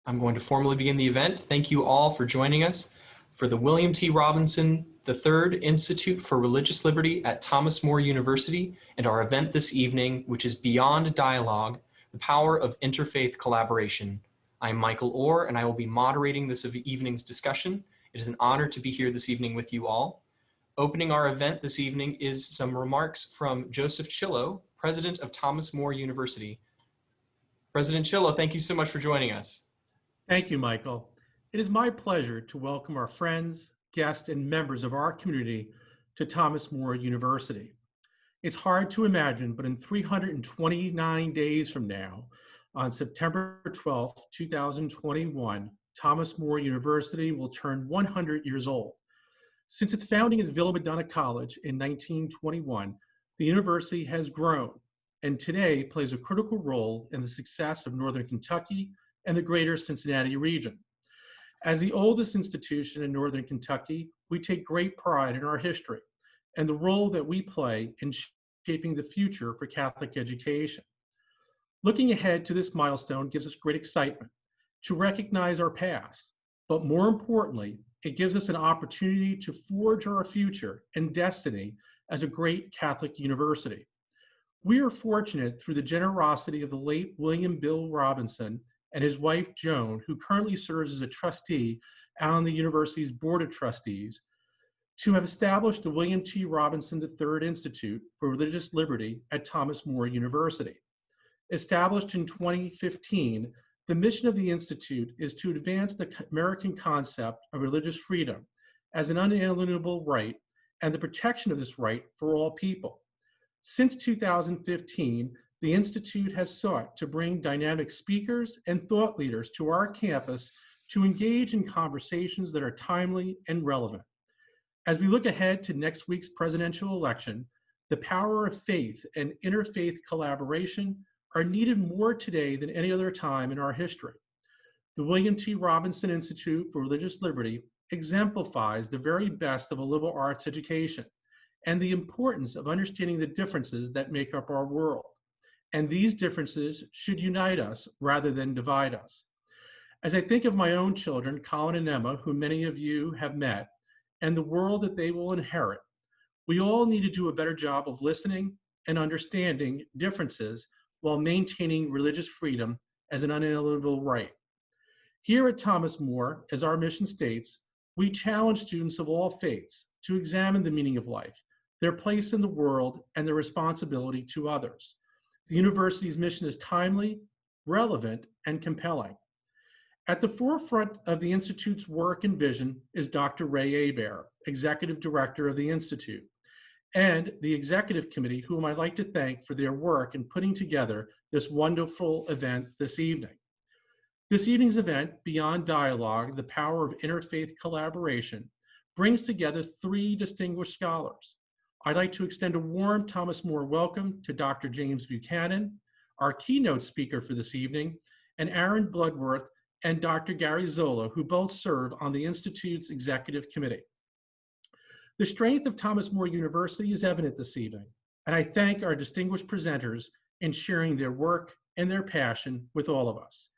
I'm going to formally begin the event. Thank you all for joining us for the William T. Robinson III Institute for Religious Liberty at Thomas More University and our event this evening, which is Beyond Dialogue, the Power of Interfaith Collaboration. I'm Michael Orr, and I will be moderating this evening's discussion. It is an honor to be here this evening with you all. Opening our event this evening is some remarks from Joseph Chillo, President of Thomas More University. President Chillo, thank you so much for joining us. Thank you, Michael. It is my pleasure to welcome our friends, guests, and members of our community to Thomas More University. It's hard to imagine, but in 329 days from now, on September 12, 2021, Thomas More University will turn 100 years old. Since its founding as Villa Madonna College in 1921, the university has grown and today plays a critical role in the success of Northern Kentucky and the greater Cincinnati region. As the oldest institution in Northern Kentucky, we take great pride in our history and the role that we play in shaping the future for Catholic education. Looking ahead to this milestone gives us great excitement to recognize our past, but more importantly, it gives us an opportunity to forge our future and destiny as a great Catholic university. We are fortunate through the generosity of the late William Bill Robinson and his wife Joan, who currently serves as a trustee on the university's Board of Trustees, to have established the William T. Robinson III Institute for Religious Liberty at Thomas More University. Established in 2015, the mission of the Institute is to advance the American concept of religious freedom as an unalienable right and the protection of this right for all people. Since 2015, the Institute has sought to bring dynamic speakers and thought leaders to our campus to engage in conversations that are timely and relevant. As we look ahead to next week's presidential election, the power of faith and interfaith collaboration are needed more today than any other time in our history. The William T. Robinson Institute for Religious Liberty exemplifies the very best of a liberal arts education and the importance of understanding the differences that make up our world. And these differences should unite us rather than divide us. As I think of my own children, Colin and Emma, who many of you have met, and the world that they will inherit, we all need to do a better job of listening and understanding differences while maintaining religious freedom as an unalienable right. Here at Thomas More, as our mission states, we challenge students of all faiths to examine the meaning of life, their place in the world, and their responsibility to others. The university's mission is timely, relevant, and compelling. At the forefront of the Institute's work and vision is Dr. Ray Hebert, Executive Director of the Institute, and the Executive Committee, whom I'd like to thank for their work in putting together this wonderful event this evening. This evening's event, Beyond Dialogue, the Power of Interfaith Collaboration, brings together three distinguished scholars. I'd like to extend a warm Thomas More welcome to Dr. James Buchanan, our keynote speaker for this evening, and Aaron Bludworth and Dr. Gary Zola, who both serve on the Institute's Executive Committee. The strength of Thomas More University is evident this evening, and I thank our distinguished presenters in sharing their work and their passion with all of us.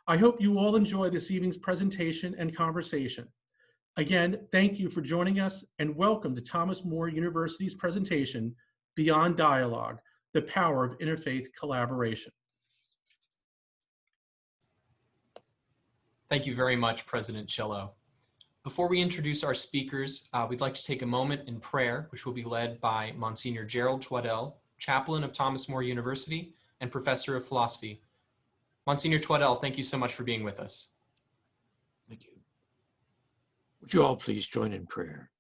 I hope you all enjoy this evening's presentation and conversation. Again, thank you for joining us and welcome to Thomas More University's presentation, Beyond Dialogue, the Power of Interfaith Collaboration. Thank you very much, President Chillo. Before we introduce our speakers, we'd like to take a moment in prayer, which will be led by Monsignor Gerald Twaddell, Chaplain of Thomas More University and Professor of Philosophy. Monsignor Twaddell, thank you so much for being with us. Thank you. Would you all please join in prayer?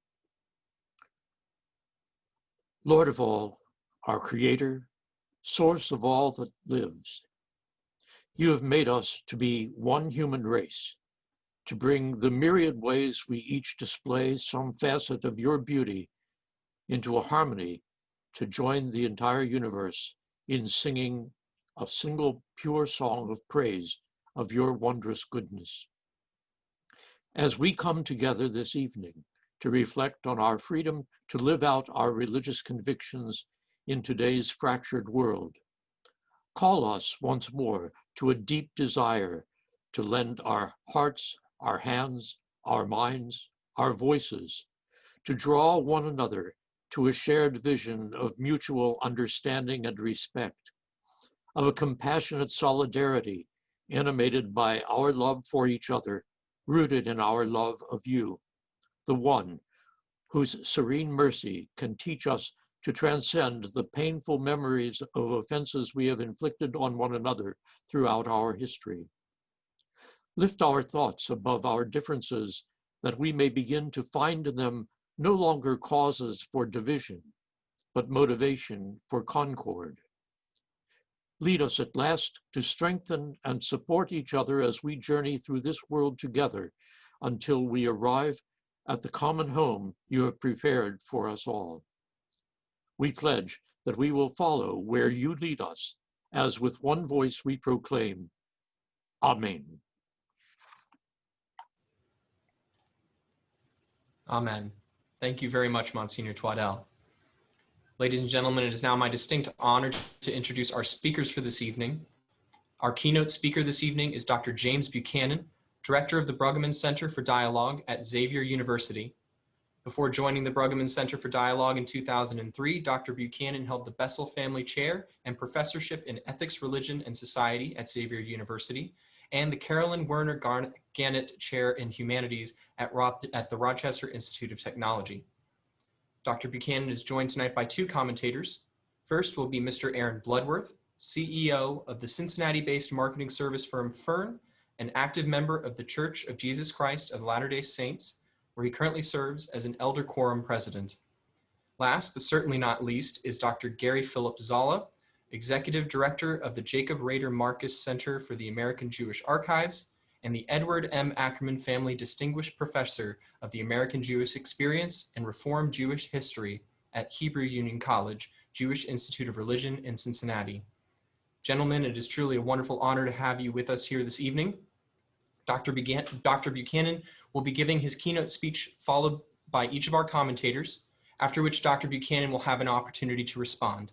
Lord of all, our Creator, source of all that lives, you have made us to be one human race, to bring the myriad ways we each display some facet of your beauty into a harmony to join the entire universe in singing a single pure song of praise of your wondrous goodness. As we come together this evening to reflect on our freedom to live out our religious convictions in today's fractured world, call us once more to a deep desire to lend our hearts, our hands, our minds, our voices, to draw one another to a shared vision of mutual understanding and respect, of a compassionate solidarity animated by our love for each other, rooted in our love of you, the one whose serene mercy can teach us to transcend the painful memories of offenses we have inflicted on one another throughout our history. Lift our thoughts above our differences, that we may begin to find in them no longer causes for division, but motivation for concord. Lead us at last to strengthen and support each other as we journey through this world together until we arrive at the common home you have prepared for us all. We pledge that we will follow where you lead us, as with one voice we proclaim, Amen. Amen. Thank you very much, Monsignor Twaddell. Ladies and gentlemen, it is now my distinct honor to introduce our speakers for this evening. Our keynote speaker this evening is Dr. James Buchanan, Director of the Brueggeman Center for Dialogue at Xavier University. Before joining the Brueggeman Center for Dialogue in 2003, Dr. Buchanan held the Bessel Family Chair and Professorship in Ethics, Religion, and Society at Xavier University, and the Carolyn Werner Gannett Chair in Humanities at the Rochester Institute of Technology. Dr. Buchanan is joined tonight by two commentators. First will be Mr. Aaron Bludworth, CEO of the Cincinnati-based marketing service firm Fern, an active member of the Church of Jesus Christ of Latter-day Saints, where he currently serves as an Elder Quorum president. Last, but certainly not least, is Dr. Phillip Zola, Executive Director of the Jacob Rader Marcus Center for the American Jewish Archives and the Edward M. Ackerman Family Distinguished Professor of the American Jewish Experience and Reform Jewish History at Hebrew Union College, Jewish Institute of Religion in Cincinnati. Gentlemen, it is truly a wonderful honor to have you with us here this evening. Dr. Buchanan will be giving his keynote speech, followed by each of our commentators, after which Dr. Buchanan will have an opportunity to respond.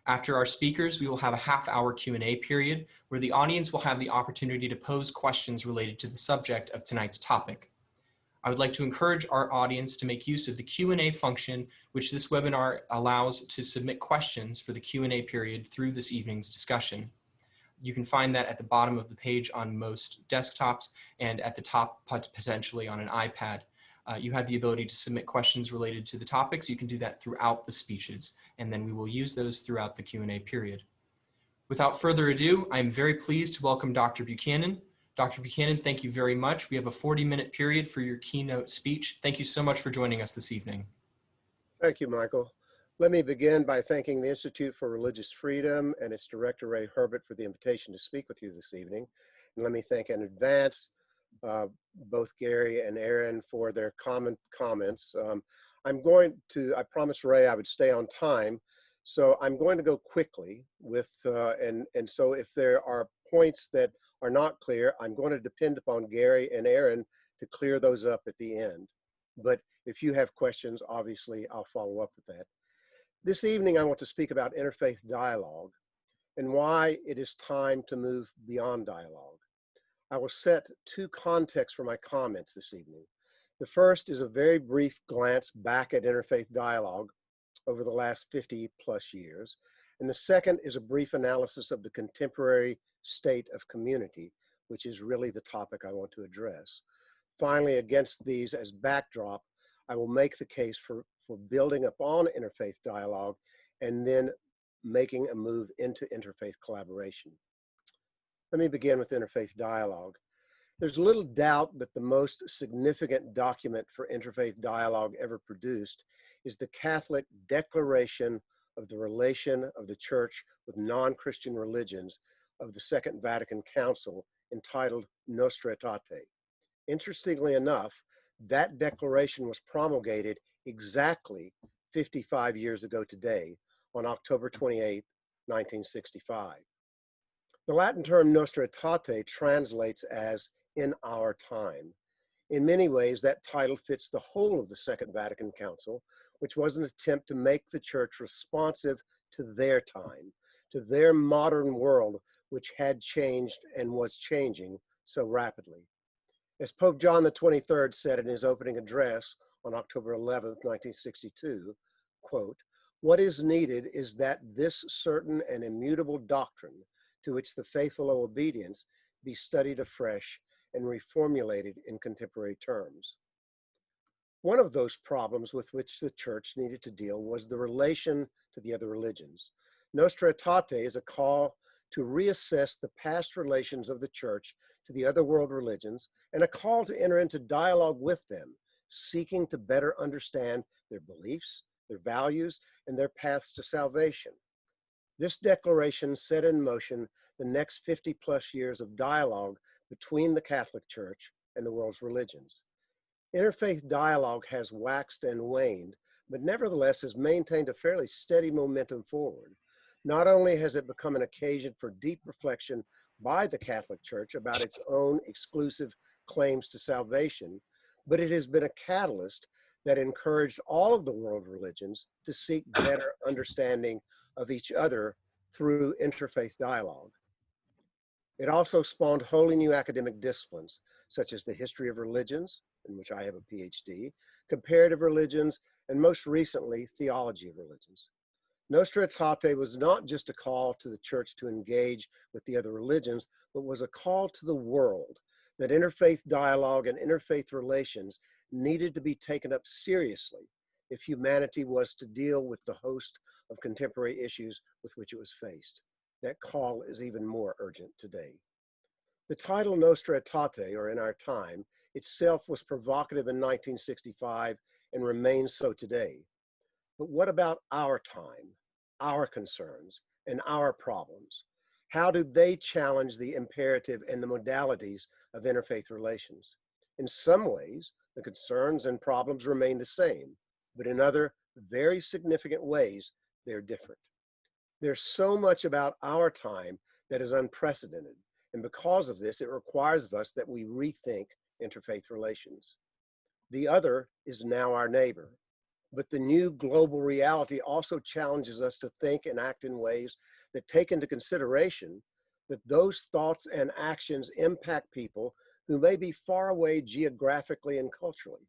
After our speakers, we will have a half-hour Q&A period where the audience will have the opportunity to pose questions related to the subject of tonight's topic. I would like to encourage our audience to make use of the Q&A function, which this webinar allows to submit questions for the Q&A period through this evening's discussion. You can find that at the bottom of the page on most desktops and at the top potentially on an iPad. You have the ability to submit questions related to the topics. You can do that throughout the speeches, and then we will use those throughout the Q&A period. Without further ado, I'm very pleased to welcome Dr. Buchanan. Dr. Buchanan, thank you very much. We have a 40-minute period for your keynote speech. Thank you so much for joining us this evening. Thank you, Michael. Let me begin by thanking the Institute for Religious Freedom and its director, Ray Herbert, for the invitation to speak with you this evening. And let me thank in advance both Gary and Aaron for their comments. I promised Ray I would stay on time, so I'm going to go quickly with, and so if there are points that are not clear, I'm going to depend upon Gary and Aaron to clear those up at the end. But if you have questions, obviously I'll follow up with that. This evening, I want to speak about interfaith dialogue and why it is time to move beyond dialogue. I will set two contexts for my comments this evening. The first is a very brief glance back at interfaith dialogue over the last 50 plus years. And the second is a brief analysis of the contemporary state of community, which is really the topic I want to address. Finally, against these as backdrop, I will make the case for building upon interfaith dialogue and then making a move into interfaith collaboration. Let me begin with interfaith dialogue. There's little doubt that the most significant document for interfaith dialogue ever produced is the Catholic Declaration of the Relation of the Church with Non-Christian Religions of the Second Vatican Council, entitled Nostra Aetate. Interestingly enough, that declaration was promulgated exactly 55 years ago today, on October 28, 1965. The Latin term Nostra Aetate translates as "in our time." In many ways, that title fits the whole of the Second Vatican Council, which was an attempt to make the church responsive to their time, to their modern world, which had changed and was changing so rapidly. As Pope John the 23rd said in his opening address on October 11th, 1962, quote, "What is needed is that this certain and immutable doctrine to which the faithful owe obedience be studied afresh and reformulated in contemporary terms." One of those problems with which the church needed to deal was the relation to the other religions. Nostra Aetate is a call to reassess the past relations of the church to the other world religions and a call to enter into dialogue with them, seeking to better understand their beliefs, their values, and their paths to salvation. This declaration set in motion the next 50+ years of dialogue between the Catholic Church and the world's religions. Interfaith dialogue has waxed and waned, but nevertheless has maintained a fairly steady momentum forward. Not only has it become an occasion for deep reflection by the Catholic Church about its own exclusive claims to salvation, but it has been a catalyst that encouraged all of the world religions to seek better understanding of each other through interfaith dialogue. It also spawned wholly new academic disciplines, such as the history of religions, in which I have a Ph.D., comparative religions, and most recently, theology of religions. Nostra Aetate was not just a call to the church to engage with the other religions, but was a call to the world that interfaith dialogue and interfaith relations needed to be taken up seriously if humanity was to deal with the host of contemporary issues with which it was faced. That call is even more urgent today. The title Nostra Aetate, or In Our Time, itself was provocative in 1965 and remains so today. But what about our time, our concerns, and our problems? How do they challenge the imperative and the modalities of interfaith relations? In some ways, the concerns and problems remain the same, but in other very significant ways, they're different. There's so much about our time that is unprecedented, and because of this, it requires of us that we rethink interfaith relations. The other is now our neighbor. But the new global reality also challenges us to think and act in ways that take into consideration that those thoughts and actions impact people who may be far away geographically and culturally.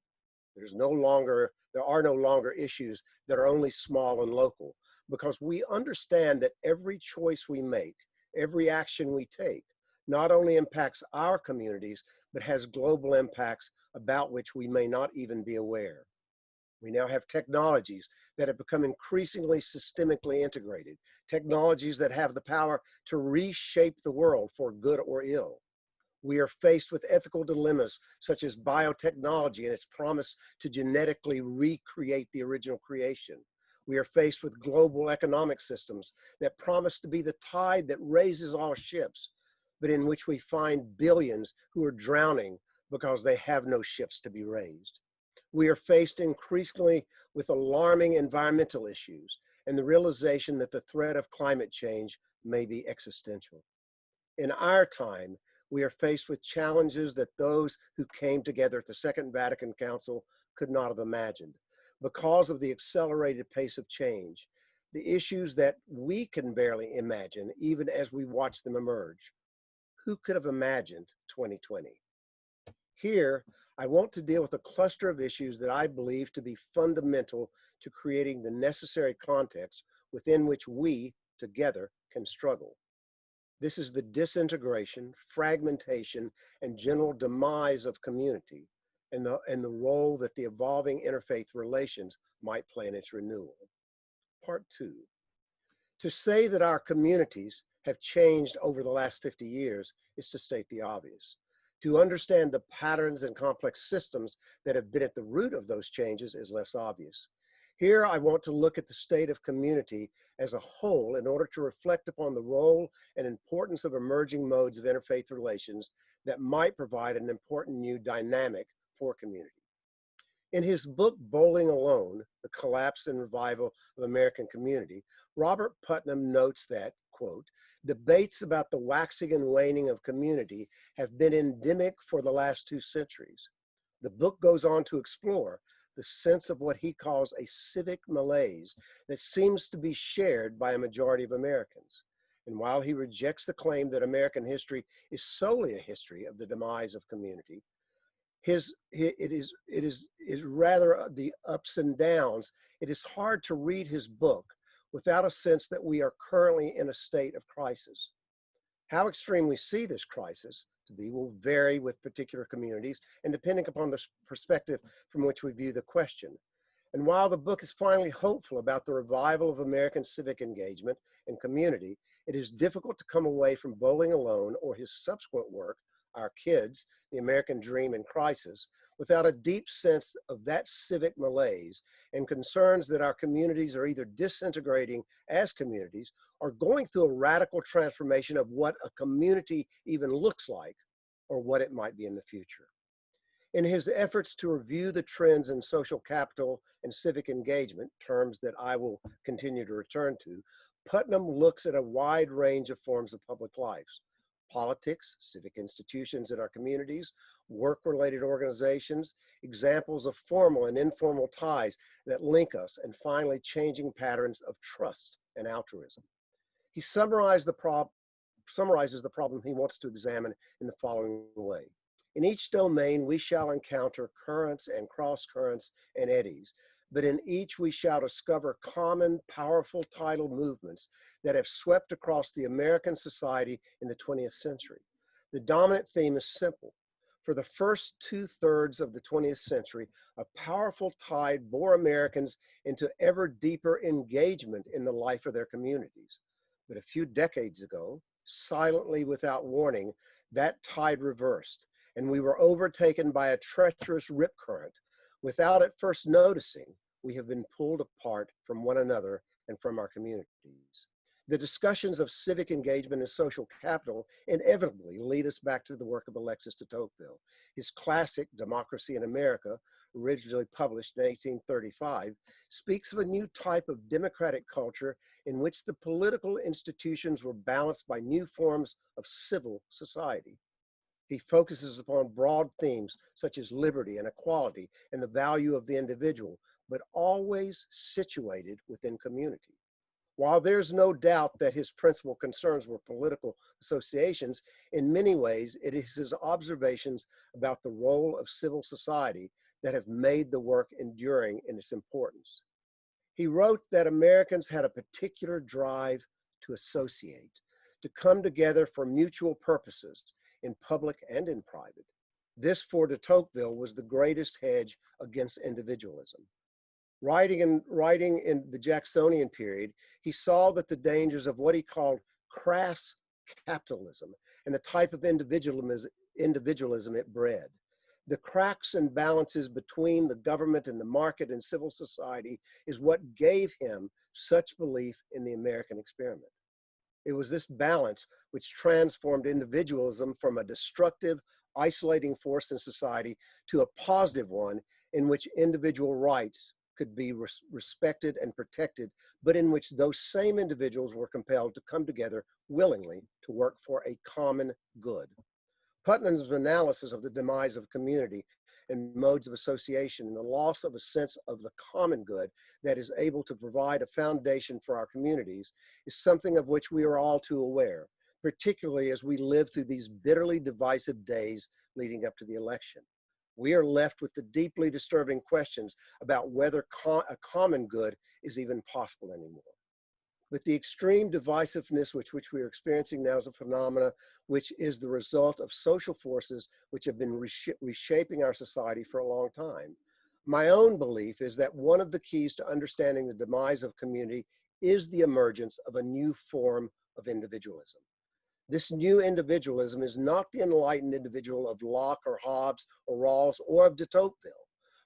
There are no longer issues that are only small and local, because we understand that every choice we make, every action we take, not only impacts our communities, but has global impacts about which we may not even be aware. We now have technologies that have become increasingly systemically integrated, technologies that have the power to reshape the world for good or ill. We are faced with ethical dilemmas such as biotechnology and its promise to genetically recreate the original creation. We are faced with global economic systems that promise to be the tide that raises all ships, but in which we find billions who are drowning because they have no ships to be raised. We are faced increasingly with alarming environmental issues and the realization that the threat of climate change may be existential. In our time, we are faced with challenges that those who came together at the Second Vatican Council could not have imagined. Because of the accelerated pace of change, the issues that we can barely imagine even as we watch them emerge. Who could have imagined 2020? Here, I want to deal with a cluster of issues that I believe to be fundamental to creating the necessary context within which we, together, can struggle. This is the disintegration, fragmentation, and general demise of community, and the role that the evolving interfaith relations might play in its renewal. Part 2. To say that our communities have changed over the last 50 years is to state the obvious. To understand the patterns and complex systems that have been at the root of those changes is less obvious. Here, I want to look at the state of community as a whole in order to reflect upon the role and importance of emerging modes of interfaith relations that might provide an important new dynamic for community. In his book, Bowling Alone, The Collapse and Revival of American Community, Robert Putnam notes that, quote, debates about the waxing and waning of community have been endemic for the last 2 centuries. The book goes on to explore the sense of what he calls a civic malaise that seems to be shared by a majority of Americans. And while he rejects the claim that American history is solely a history of the demise of community, it is rather the ups and downs. It is hard to read his book without a sense that we are currently in a state of crisis. How extreme we see this crisis to be will vary with particular communities and depending upon the perspective from which we view the question. And while the book is finally hopeful about the revival of American civic engagement and community, it is difficult to come away from Bowling Alone or his subsequent work, Our Kids, The American Dream in Crisis, without a deep sense of that civic malaise and concerns that our communities are either disintegrating as communities or going through a radical transformation of what a community even looks like or what it might be in the future. In his efforts to review the trends in social capital and civic engagement, terms that I will continue to return to, Putnam looks at a wide range of forms of public life: politics, civic institutions in our communities, work-related organizations, examples of formal and informal ties that link us, and finally, changing patterns of trust and altruism. He summarizes the problem he wants to examine in the following way. In each domain, we shall encounter currents and cross-currents and eddies, but in each we shall discover common, powerful tidal movements that have swept across the American society in the 20th century. The dominant theme is simple. For the first 2/3 of the 20th century, a powerful tide bore Americans into ever deeper engagement in the life of their communities. But a few decades ago, silently without warning, that tide reversed, and we were overtaken by a treacherous rip current. Without at first noticing, we have been pulled apart from one another and from our communities. The discussions of civic engagement and social capital inevitably lead us back to the work of Alexis De Tocqueville. His classic Democracy in America, originally published in 1835, speaks of a new type of democratic culture in which the political institutions were balanced by new forms of civil society. He focuses upon broad themes such as liberty and equality and the value of the individual, but always situated within community. While there's no doubt that his principal concerns were political associations, in many ways it is his observations about the role of civil society that have made the work enduring in its importance. He wrote that Americans had a particular drive to associate, to come together for mutual purposes in public and in private. This, for de Tocqueville, was the greatest hedge against individualism. Writing in the Jacksonian period, he saw that the dangers of what he called crass capitalism and the type of individualism it bred. The cracks and balances between the government and the market and civil society is what gave him such belief in the American experiment. It was this balance which transformed individualism from a destructive, isolating force in society to a positive one in which individual rights could be respected and protected, but in which those same individuals were compelled to come together willingly to work for a common good. Putnam's analysis of the demise of community and modes of association and the loss of a sense of the common good that is able to provide a foundation for our communities is something of which we are all too aware, particularly as we live through these bitterly divisive days leading up to the election. We are left with the deeply disturbing questions about whether a common good is even possible anymore. But the extreme divisiveness which we are experiencing now is a phenomena which is the result of social forces which have been reshaping our society for a long time. My own belief is that one of the keys to understanding the demise of community is the emergence of a new form of individualism. This new individualism is not the enlightened individual of Locke or Hobbes or Rawls or of de Tocqueville,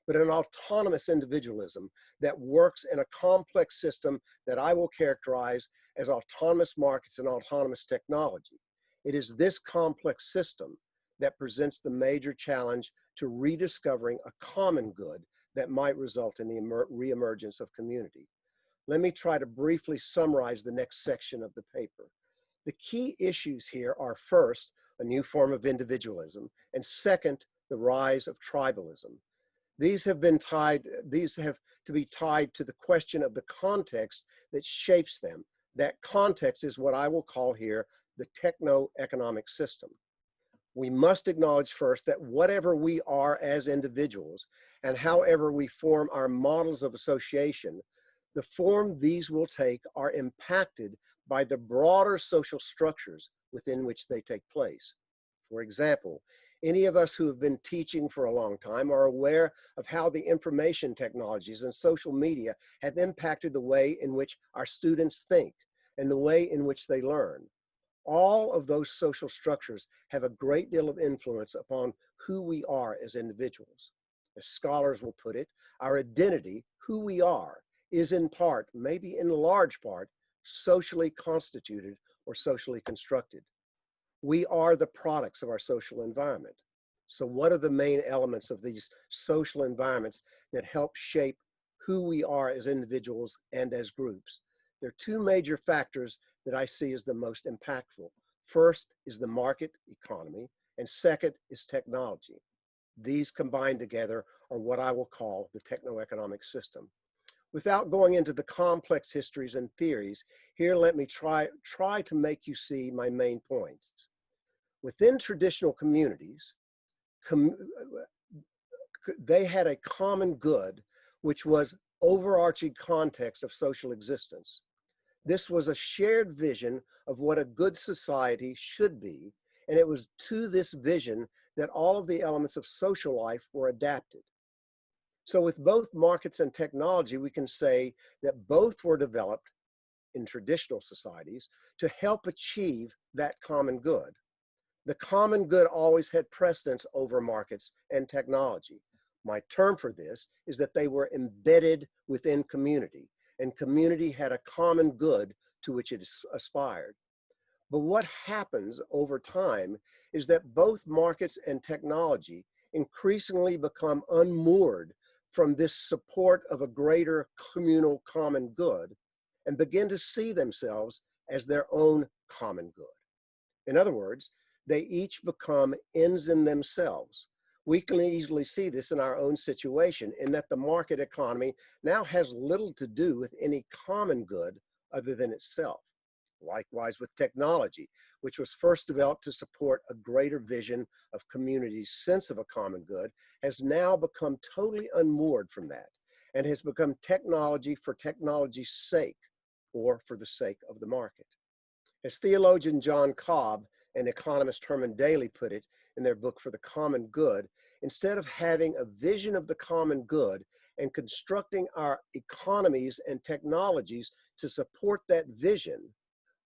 but an autonomous individualism that works in a complex system that I will characterize as autonomous markets and autonomous technology. It is this complex system that presents the major challenge to rediscovering a common good that might result in the reemergence of community. Let me try to briefly summarize the next section of the paper. The key issues here are first, a new form of individualism, and second, the rise of tribalism. These have to be tied to the question of the context that shapes them, That context is what I will call here the techno-economic system. We must acknowledge first that whatever we are as individuals and however we form our models of association, the form these will take are impacted by the broader social structures within which they take place. For example, any of us who have been teaching for a long time are aware of how the information technologies and social media have impacted the way in which our students think and the way in which they learn. All of those social structures have a great deal of influence upon who we are as individuals. As scholars will put it, our identity, who we are, is in part, maybe in large part, socially constituted or socially constructed. We are the products of our social environment. So what are the main elements of these social environments that help shape who we are as individuals and as groups? There are two major factors that I see as the most impactful. First is the market economy, and second is technology. These combined together are what I will call the techno-economic system. Without going into the complex histories and theories, here let me try to make you see my main points. Within traditional communities, they had a common good, which was overarching context of social existence. This was a shared vision of what a good society should be, and it was to this vision that all of the elements of social life were adapted. So with both markets and technology, we can say that both were developed in traditional societies to help achieve that common good. The common good always had precedence over markets and technology. My term for this is that they were embedded within community, and community had a common good to which it aspired. But what happens over time is that both markets and technology increasingly become unmoored from this support of a greater communal common good and begin to see themselves as their own common good. In other words, they each become ends in themselves. We can easily see this in our own situation in that the market economy now has little to do with any common good other than itself. Likewise with technology, which was first developed to support a greater vision of community's sense of a common good, has now become totally unmoored from that and has become technology for technology's sake or for the sake of the market. As theologian John Cobb and economist Herman Daly put it in their book For the Common Good, instead of having a vision of the common good and constructing our economies and technologies to support that vision,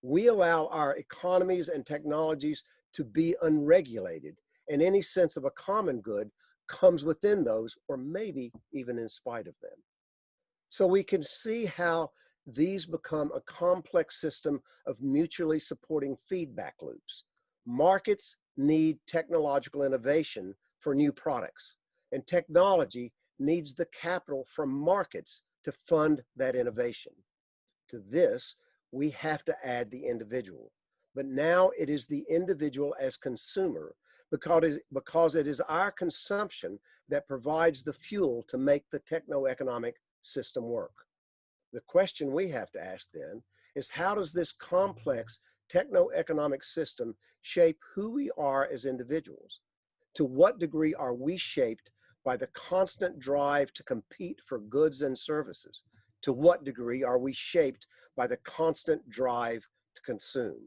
we allow our economies and technologies to be unregulated, and any sense of a common good comes within those, or maybe even in spite of them. So we can see how these become a complex system of mutually supporting feedback loops. Markets need technological innovation for new products, and technology needs the capital from markets to fund that innovation. To this, we have to add the individual. But now it is the individual as consumer because it is our consumption that provides the fuel to make the techno-economic system work. The question we have to ask then is, how does this complex techno-economic system shape who we are as individuals? To what degree are we shaped by the constant drive to compete for goods and services? To what degree are we shaped by the constant drive to consume?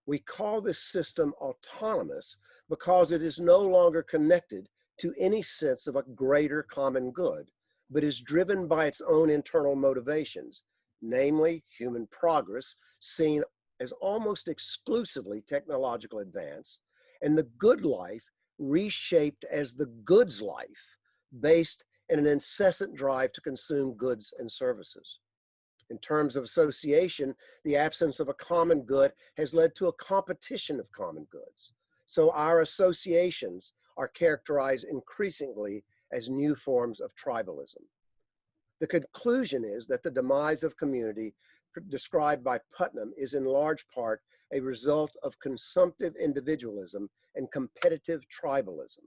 We call this system autonomous because it is no longer connected to any sense of a greater common good, but is driven by its own internal motivations, namely human progress, seen as almost exclusively technological advance, and the good life reshaped as the goods life, based in an incessant drive to consume goods and services. In terms of association, the absence of a common good has led to a competition of common goods. So our associations are characterized increasingly as new forms of tribalism. The conclusion is that the demise of community described by Putnam is in large part a result of consumptive individualism and competitive tribalism.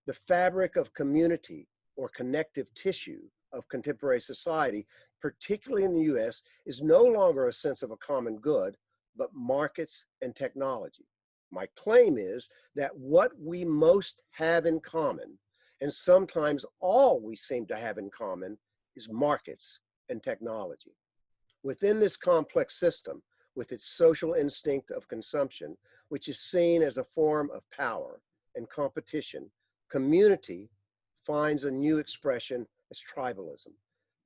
The fabric of community or connective tissue of contemporary society, particularly in the US, is no longer a sense of a common good, but markets and technology. My claim is that what we most have in common, and sometimes all we seem to have in common, is markets and technology. Within this complex system, with its social instinct of consumption, which is seen as a form of power and competition, community finds a new expression as tribalism.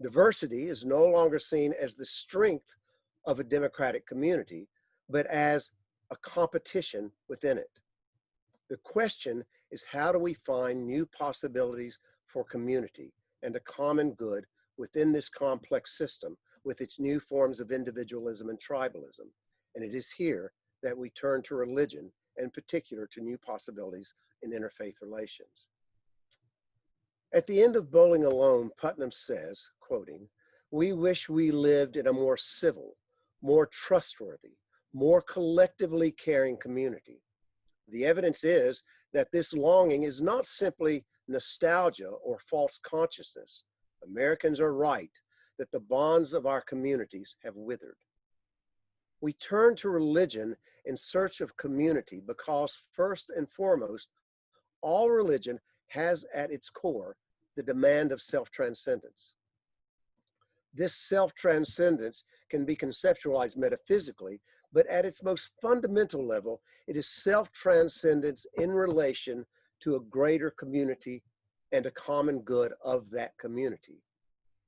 Diversity is no longer seen as the strength of a democratic community, but as a competition within it. The question is, how do we find new possibilities for community and a common good within this complex system with its new forms of individualism and tribalism? And it is here that we turn to religion, in particular to new possibilities in interfaith relations. At the end of Bowling Alone, Putnam says, quoting, "We wish we lived in a more civil, more trustworthy, more collectively caring community. The evidence is that this longing is not simply nostalgia or false consciousness. Americans are right that the bonds of our communities have withered." We turn to religion in search of community because, first and foremost, all religion has at its core the demand of self-transcendence. This self-transcendence can be conceptualized metaphysically, but at its most fundamental level, it is self-transcendence in relation to a greater community and a common good of that community.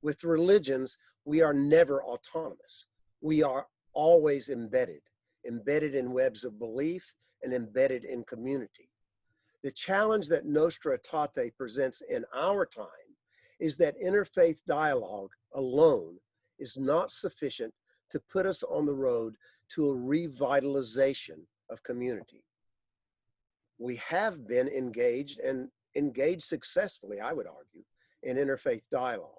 With religions, we are never autonomous. We are always embedded in webs of belief and embedded in community. The challenge that Nostra Aetate presents in our time is that interfaith dialogue alone is not sufficient to put us on the road to a revitalization of community. We have been engaged successfully, I would argue, in interfaith dialogue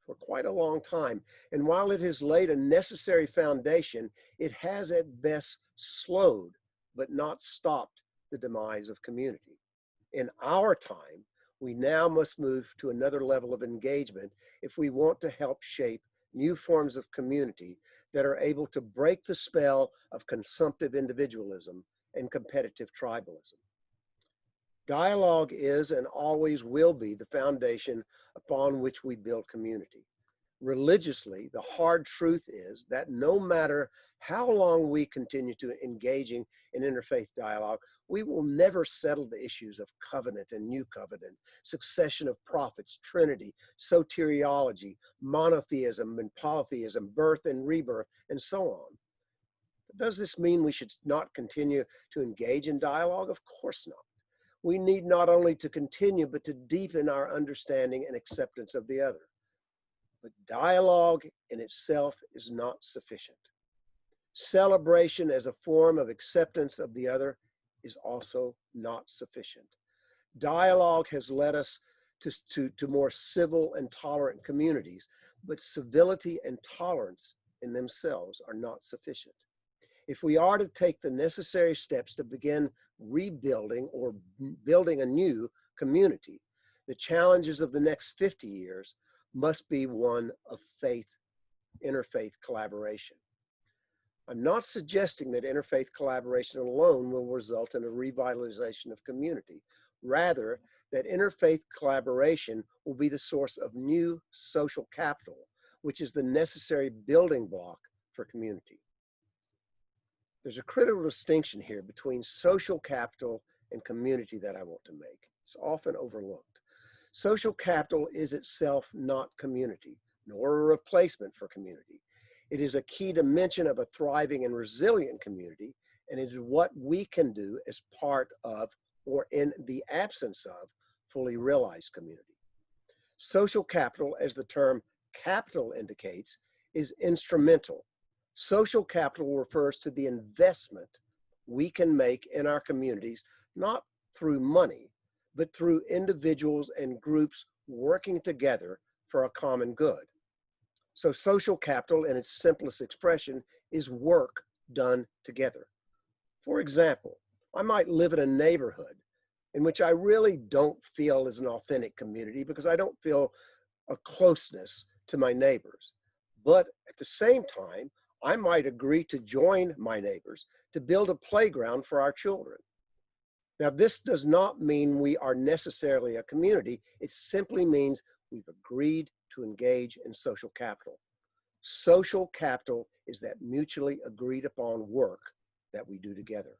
for quite a long time. And while it has laid a necessary foundation, it has at best slowed, but not stopped, the demise of community. In our time, we now must move to another level of engagement if we want to help shape new forms of community that are able to break the spell of consumptive individualism and competitive tribalism. Dialogue is and always will be the foundation upon which we build community. Religiously, the hard truth is that no matter how long we continue to engaging in interfaith dialogue, we will never settle the issues of covenant and new covenant, succession of prophets, Trinity, soteriology, monotheism and polytheism, birth and rebirth, and so on. But does this mean we should not continue to engage in dialogue? Of course not. We need not only to continue, but to deepen our understanding and acceptance of the other. But dialogue in itself is not sufficient. Celebration as a form of acceptance of the other is also not sufficient. Dialogue has led us to more civil and tolerant communities, but civility and tolerance in themselves are not sufficient. If we are to take the necessary steps to begin rebuilding or building a new community, the challenges of the next 50 years must be one of faith, interfaith collaboration. I'm not suggesting that interfaith collaboration alone will result in a revitalization of community. Rather, that interfaith collaboration will be the source of new social capital, which is the necessary building block for community. There's a critical distinction here between social capital and community that I want to make. It's often overlooked. Social capital is itself not community, nor a replacement for community. It is a key dimension of a thriving and resilient community, and it is what we can do as part of, or in the absence of, fully realized community. Social capital, as the term capital indicates, is instrumental. Social capital refers to the investment we can make in our communities, not through money, but through individuals and groups working together for a common good. So social capital, in its simplest expression, is work done together. For example, I might live in a neighborhood in which I really don't feel is an authentic community because I don't feel a closeness to my neighbors. But at the same time, I might agree to join my neighbors to build a playground for our children. Now, this does not mean we are necessarily a community. It simply means we've agreed to engage in social capital. Social capital is that mutually agreed upon work that we do together.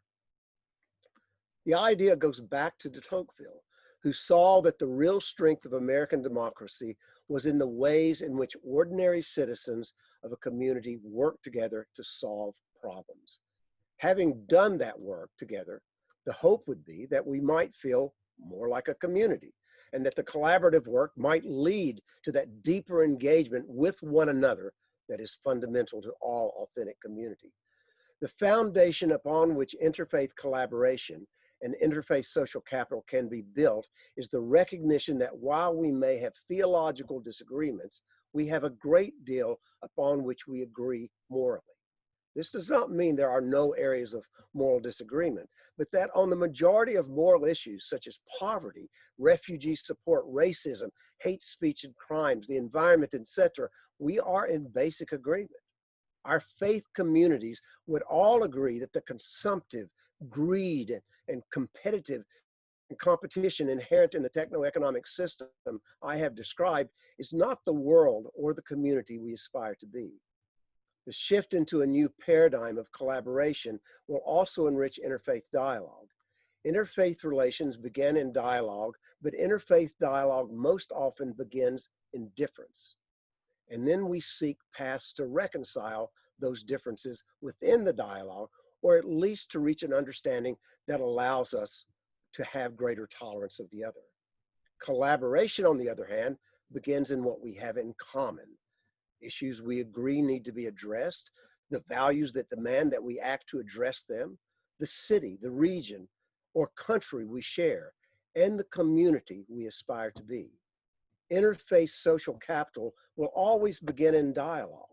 The idea goes back to De Tocqueville, who saw that the real strength of American democracy was in the ways in which ordinary citizens of a community work together to solve problems. Having done that work together, the hope would be that we might feel more like a community, and that the collaborative work might lead to that deeper engagement with one another that is fundamental to all authentic community. The foundation upon which interfaith collaboration and interfaith social capital can be built is the recognition that while we may have theological disagreements, we have a great deal upon which we agree morally. This does not mean there are no areas of moral disagreement, but that on the majority of moral issues such as poverty, refugee support, racism, hate speech and crimes, the environment, etc., we are in basic agreement. Our faith communities would all agree that the consumptive, greed, and competitive competition inherent in the techno-economic system I have described is not the world or the community we aspire to be. The shift into a new paradigm of collaboration will also enrich interfaith dialogue. Interfaith relations begin in dialogue, but interfaith dialogue most often begins in difference. And then we seek paths to reconcile those differences within the dialogue, or at least to reach an understanding that allows us to have greater tolerance of the other. Collaboration, on the other hand, begins in what we have in common. Issues we agree need to be addressed, the values that demand that we act to address them, the city, the region, or country we share, and the community we aspire to be. Interfaith social capital will always begin in dialogue,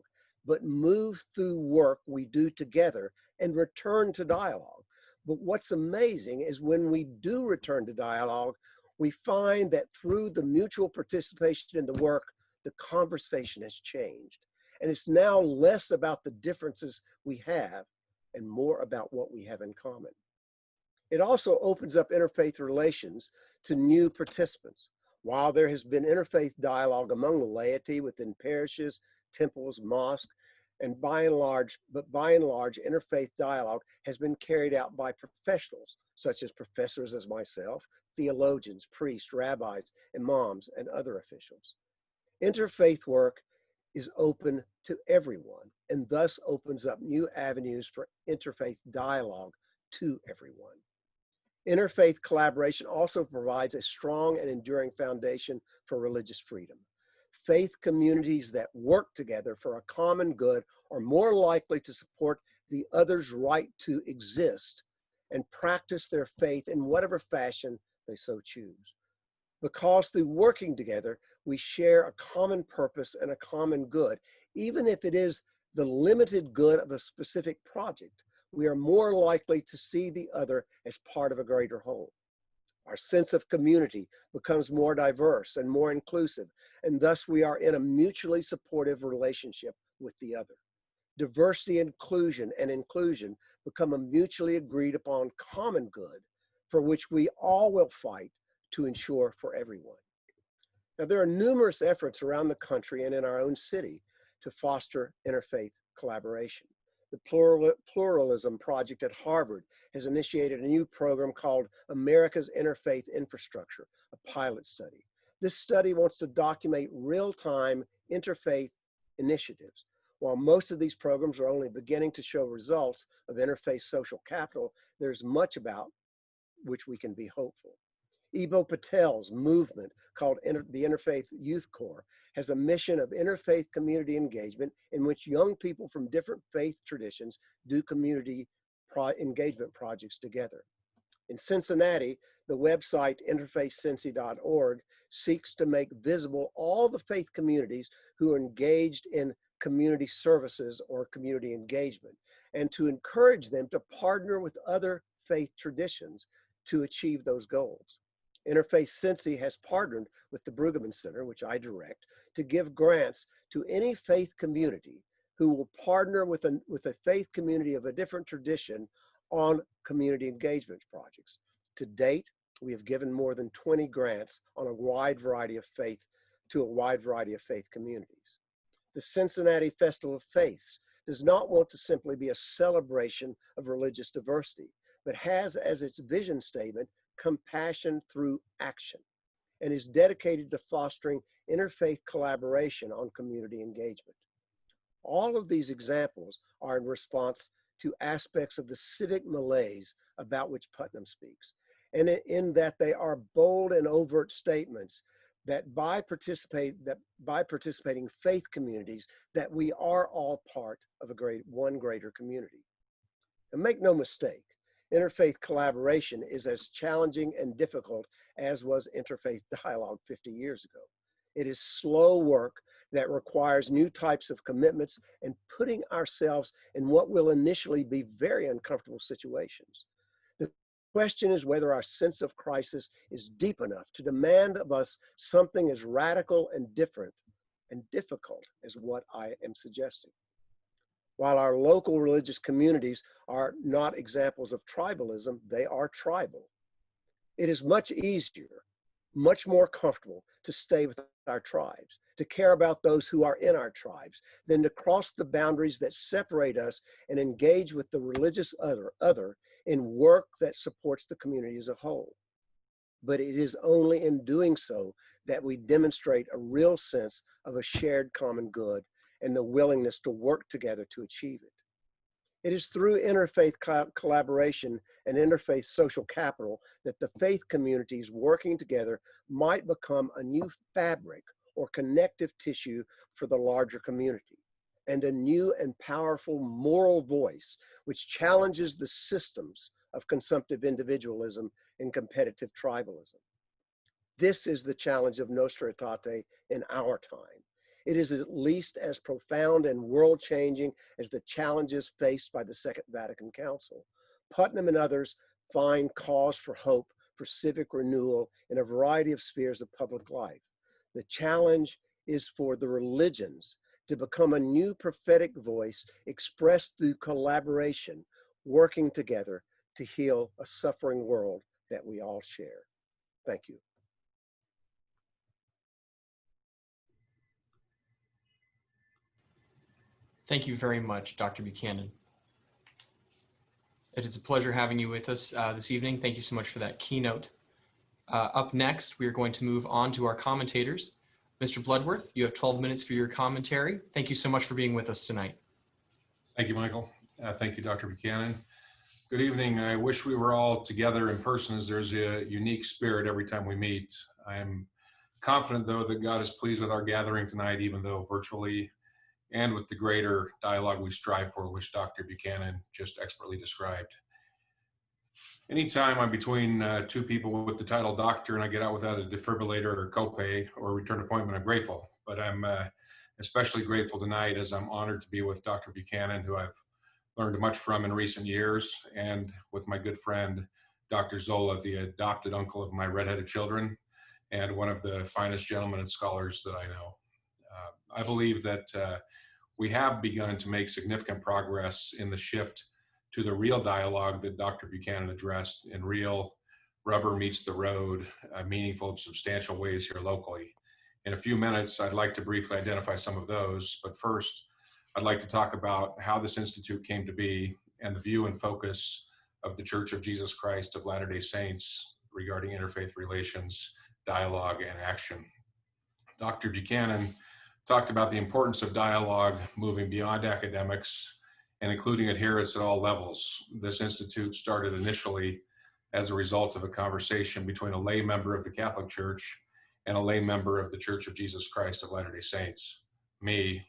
but move through work we do together and return to dialogue. But what's amazing is when we do return to dialogue, we find that through the mutual participation in the work, the conversation has changed. And it's now less about the differences we have and more about what we have in common. It also opens up interfaith relations to new participants. While there has been interfaith dialogue among the laity within parishes, temples, mosques, and by and large, interfaith dialogue has been carried out by professionals, such as professors as myself, theologians, priests, rabbis, imams, and other officials. Interfaith work is open to everyone and thus opens up new avenues for interfaith dialogue to everyone. Interfaith collaboration also provides a strong and enduring foundation for religious freedom. Faith communities that work together for a common good are more likely to support the other's right to exist and practice their faith in whatever fashion they so choose. Because through working together, we share a common purpose and a common good, even if it is the limited good of a specific project, we are more likely to see the other as part of a greater whole. Our sense of community becomes more diverse and more inclusive, and thus we are in a mutually supportive relationship with the other. Diversity, inclusion, and inclusion become a mutually agreed upon common good for which we all will fight to ensure for everyone. Now, there are numerous efforts around the country and in our own city to foster interfaith collaboration. The Pluralism Project at Harvard has initiated a new program called America's Interfaith Infrastructure, a pilot study. This study wants to document real-time interfaith initiatives. While most of these programs are only beginning to show results of interfaith social capital, there's much about which we can be hopeful. Ibo Patel's movement, called the Interfaith Youth Corps, has a mission of interfaith community engagement in which young people from different faith traditions do community engagement projects together. In Cincinnati, the website interfaithcincy.org seeks to make visible all the faith communities who are engaged in community services or community engagement, and to encourage them to partner with other faith traditions to achieve those goals. Interfaith Cincy has partnered with the Brueggeman Center, which I direct, to give grants to any faith community who will partner with a faith community of a different tradition on community engagement projects. To date, we have given more than 20 grants on a wide variety of faith to a wide variety of faith communities. The Cincinnati Festival of Faiths does not want to simply be a celebration of religious diversity, but has as its vision statement, compassion through action, and is dedicated to fostering interfaith collaboration on community engagement. All of these examples are in response to aspects of the civic malaise about which Putnam speaks, and in that they are bold and overt statements that by participating faith communities, that we are all part of one greater community. And make no mistake, interfaith collaboration is as challenging and difficult as was interfaith dialogue 50 years ago. It is slow work that requires new types of commitments and putting ourselves in what will initially be very uncomfortable situations. The question is whether our sense of crisis is deep enough to demand of us something as radical and different and difficult as what I am suggesting. While our local religious communities are not examples of tribalism, they are tribal. It is much easier, much more comfortable to stay with our tribes, to care about those who are in our tribes, than to cross the boundaries that separate us and engage with the religious other in work that supports the community as a whole. But it is only in doing so that we demonstrate a real sense of a shared common good and the willingness to work together to achieve it. It is through interfaith collaboration and interfaith social capital that the faith communities working together might become a new fabric or connective tissue for the larger community, and a new and powerful moral voice which challenges the systems of consumptive individualism and competitive tribalism. This is the challenge of Nostra Aetate in our time. It is at least as profound and world-changing as the challenges faced by the Second Vatican Council. Putnam and others find cause for hope for civic renewal in a variety of spheres of public life. The challenge is for the religions to become a new prophetic voice expressed through collaboration, working together to heal a suffering world that we all share. Thank you. Thank you very much, Dr. Buchanan. It is a pleasure having you with us this evening. Thank you so much for that keynote. Up next, we are going to move on to our commentators. Mr. Bludworth, you have 12 minutes for your commentary. Thank you so much for being with us tonight. Thank you, Michael. Thank you, Dr. Buchanan. Good evening. I wish we were all together in person, as there's a unique spirit every time we meet. I am confident, though, that God is pleased with our gathering tonight, even though virtually, and with the greater dialogue we strive for, which Dr. Buchanan just expertly described. Anytime I'm between two people with the title doctor and I get out without a defibrillator or copay or a return appointment, I'm grateful. But I'm especially grateful tonight as I'm honored to be with Dr. Buchanan, who I've learned much from in recent years, and with my good friend, Dr. Zola, the adopted uncle of my redheaded children, and one of the finest gentlemen and scholars that I know. I believe that we have begun to make significant progress in the shift to the real dialogue that Dr. Buchanan addressed in real rubber meets the road, meaningful and substantial ways here locally. In a few minutes, I'd like to briefly identify some of those, but first, I'd like to talk about how this institute came to be and the view and focus of the Church of Jesus Christ of Latter-day Saints regarding interfaith relations, dialogue, and action. Dr. Buchanan talked about the importance of dialogue moving beyond academics and including adherents at all levels. This institute started initially as a result of a conversation between a lay member of the Catholic Church and a lay member of the Church of Jesus Christ of Latter-day Saints, me,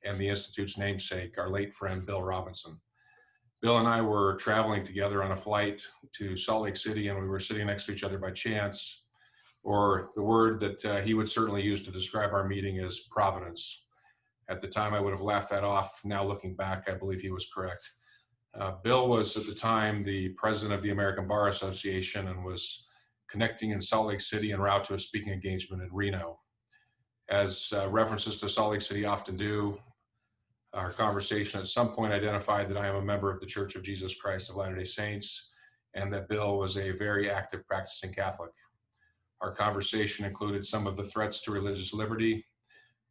and the Institute's namesake, our late friend, Bill Robinson. Bill and I were traveling together on a flight to Salt Lake City, and we were sitting next to each other by chance, or the word that he would certainly use to describe our meeting is providence. At the time, I would have laughed that off. Now looking back, I believe he was correct. Bill was at the time the president of the American Bar Association and was connecting in Salt Lake City en route to a speaking engagement in Reno. As references to Salt Lake City often do, our conversation at some point identified that I am a member of the Church of Jesus Christ of Latter-day Saints and that Bill was a very active practicing Catholic. Our conversation included some of the threats to religious liberty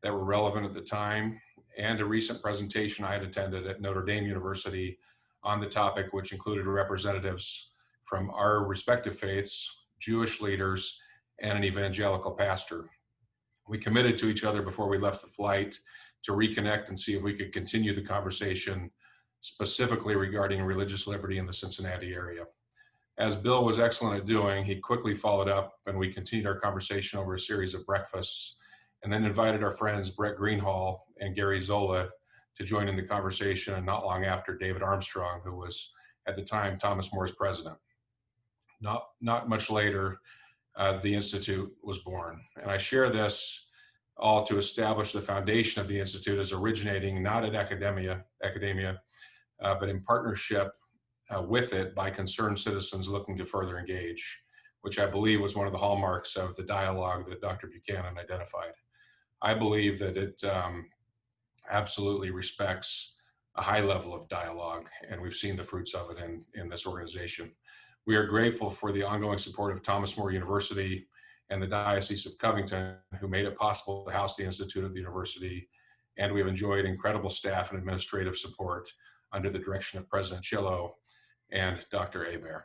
that were relevant at the time and a recent presentation I had attended at Notre Dame University on the topic, which included representatives from our respective faiths, Jewish leaders, and an evangelical pastor. We committed to each other before we left the flight to reconnect and see if we could continue the conversation specifically regarding religious liberty in the Cincinnati area. As Bill was excellent at doing, he quickly followed up and we continued our conversation over a series of breakfasts and then invited our friends Brett Greenhall and Gary Zola to join in the conversation, and not long after, David Armstrong, who was at the time Thomas More's president. Not much later, the Institute was born. And I share this all to establish the foundation of the Institute as originating not at academia, but in partnership with it by concerned citizens looking to further engage, which I believe was one of the hallmarks of the dialogue that Dr. Buchanan identified. I believe that it absolutely respects a high level of dialogue, and we've seen the fruits of it in this organization. We are grateful for the ongoing support of Thomas More University and the Diocese of Covington, who made it possible to house the Institute at the university, and we've enjoyed incredible staff and administrative support under the direction of President Chillo and Dr. Hebert.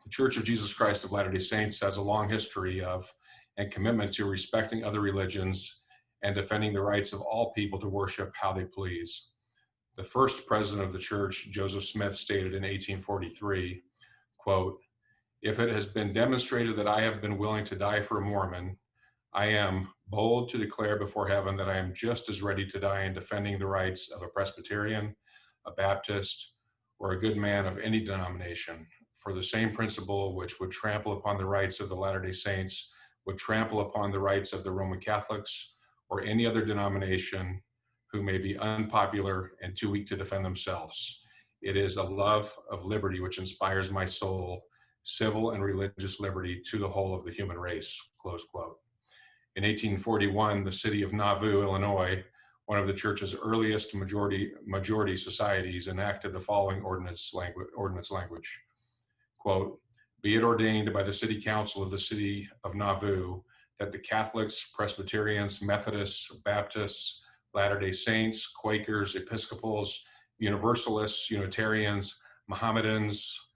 The Church of Jesus Christ of Latter-day Saints has a long history of and commitment to respecting other religions and defending the rights of all people to worship how they please. The first president of the church, Joseph Smith, stated in 1843, quote, "If it has been demonstrated that I have been willing to die for a Mormon, I am bold to declare before heaven that I am just as ready to die in defending the rights of a Presbyterian, a Baptist, or a good man of any denomination, for the same principle which would trample upon the rights of the Latter-day Saints would trample upon the rights of the Roman Catholics or any other denomination who may be unpopular and too weak to defend themselves. It is a love of liberty which inspires my soul, civil and religious liberty to the whole of the human race," close quote. In 1841, the city of Nauvoo, Illinois, one of the church's earliest majority societies, enacted the following ordinance language, quote, "Be it ordained by the city council of the city of Nauvoo that the Catholics, Presbyterians, Methodists, Baptists, Latter-day Saints, Quakers, Episcopals, Universalists, Unitarians, Mohammedans,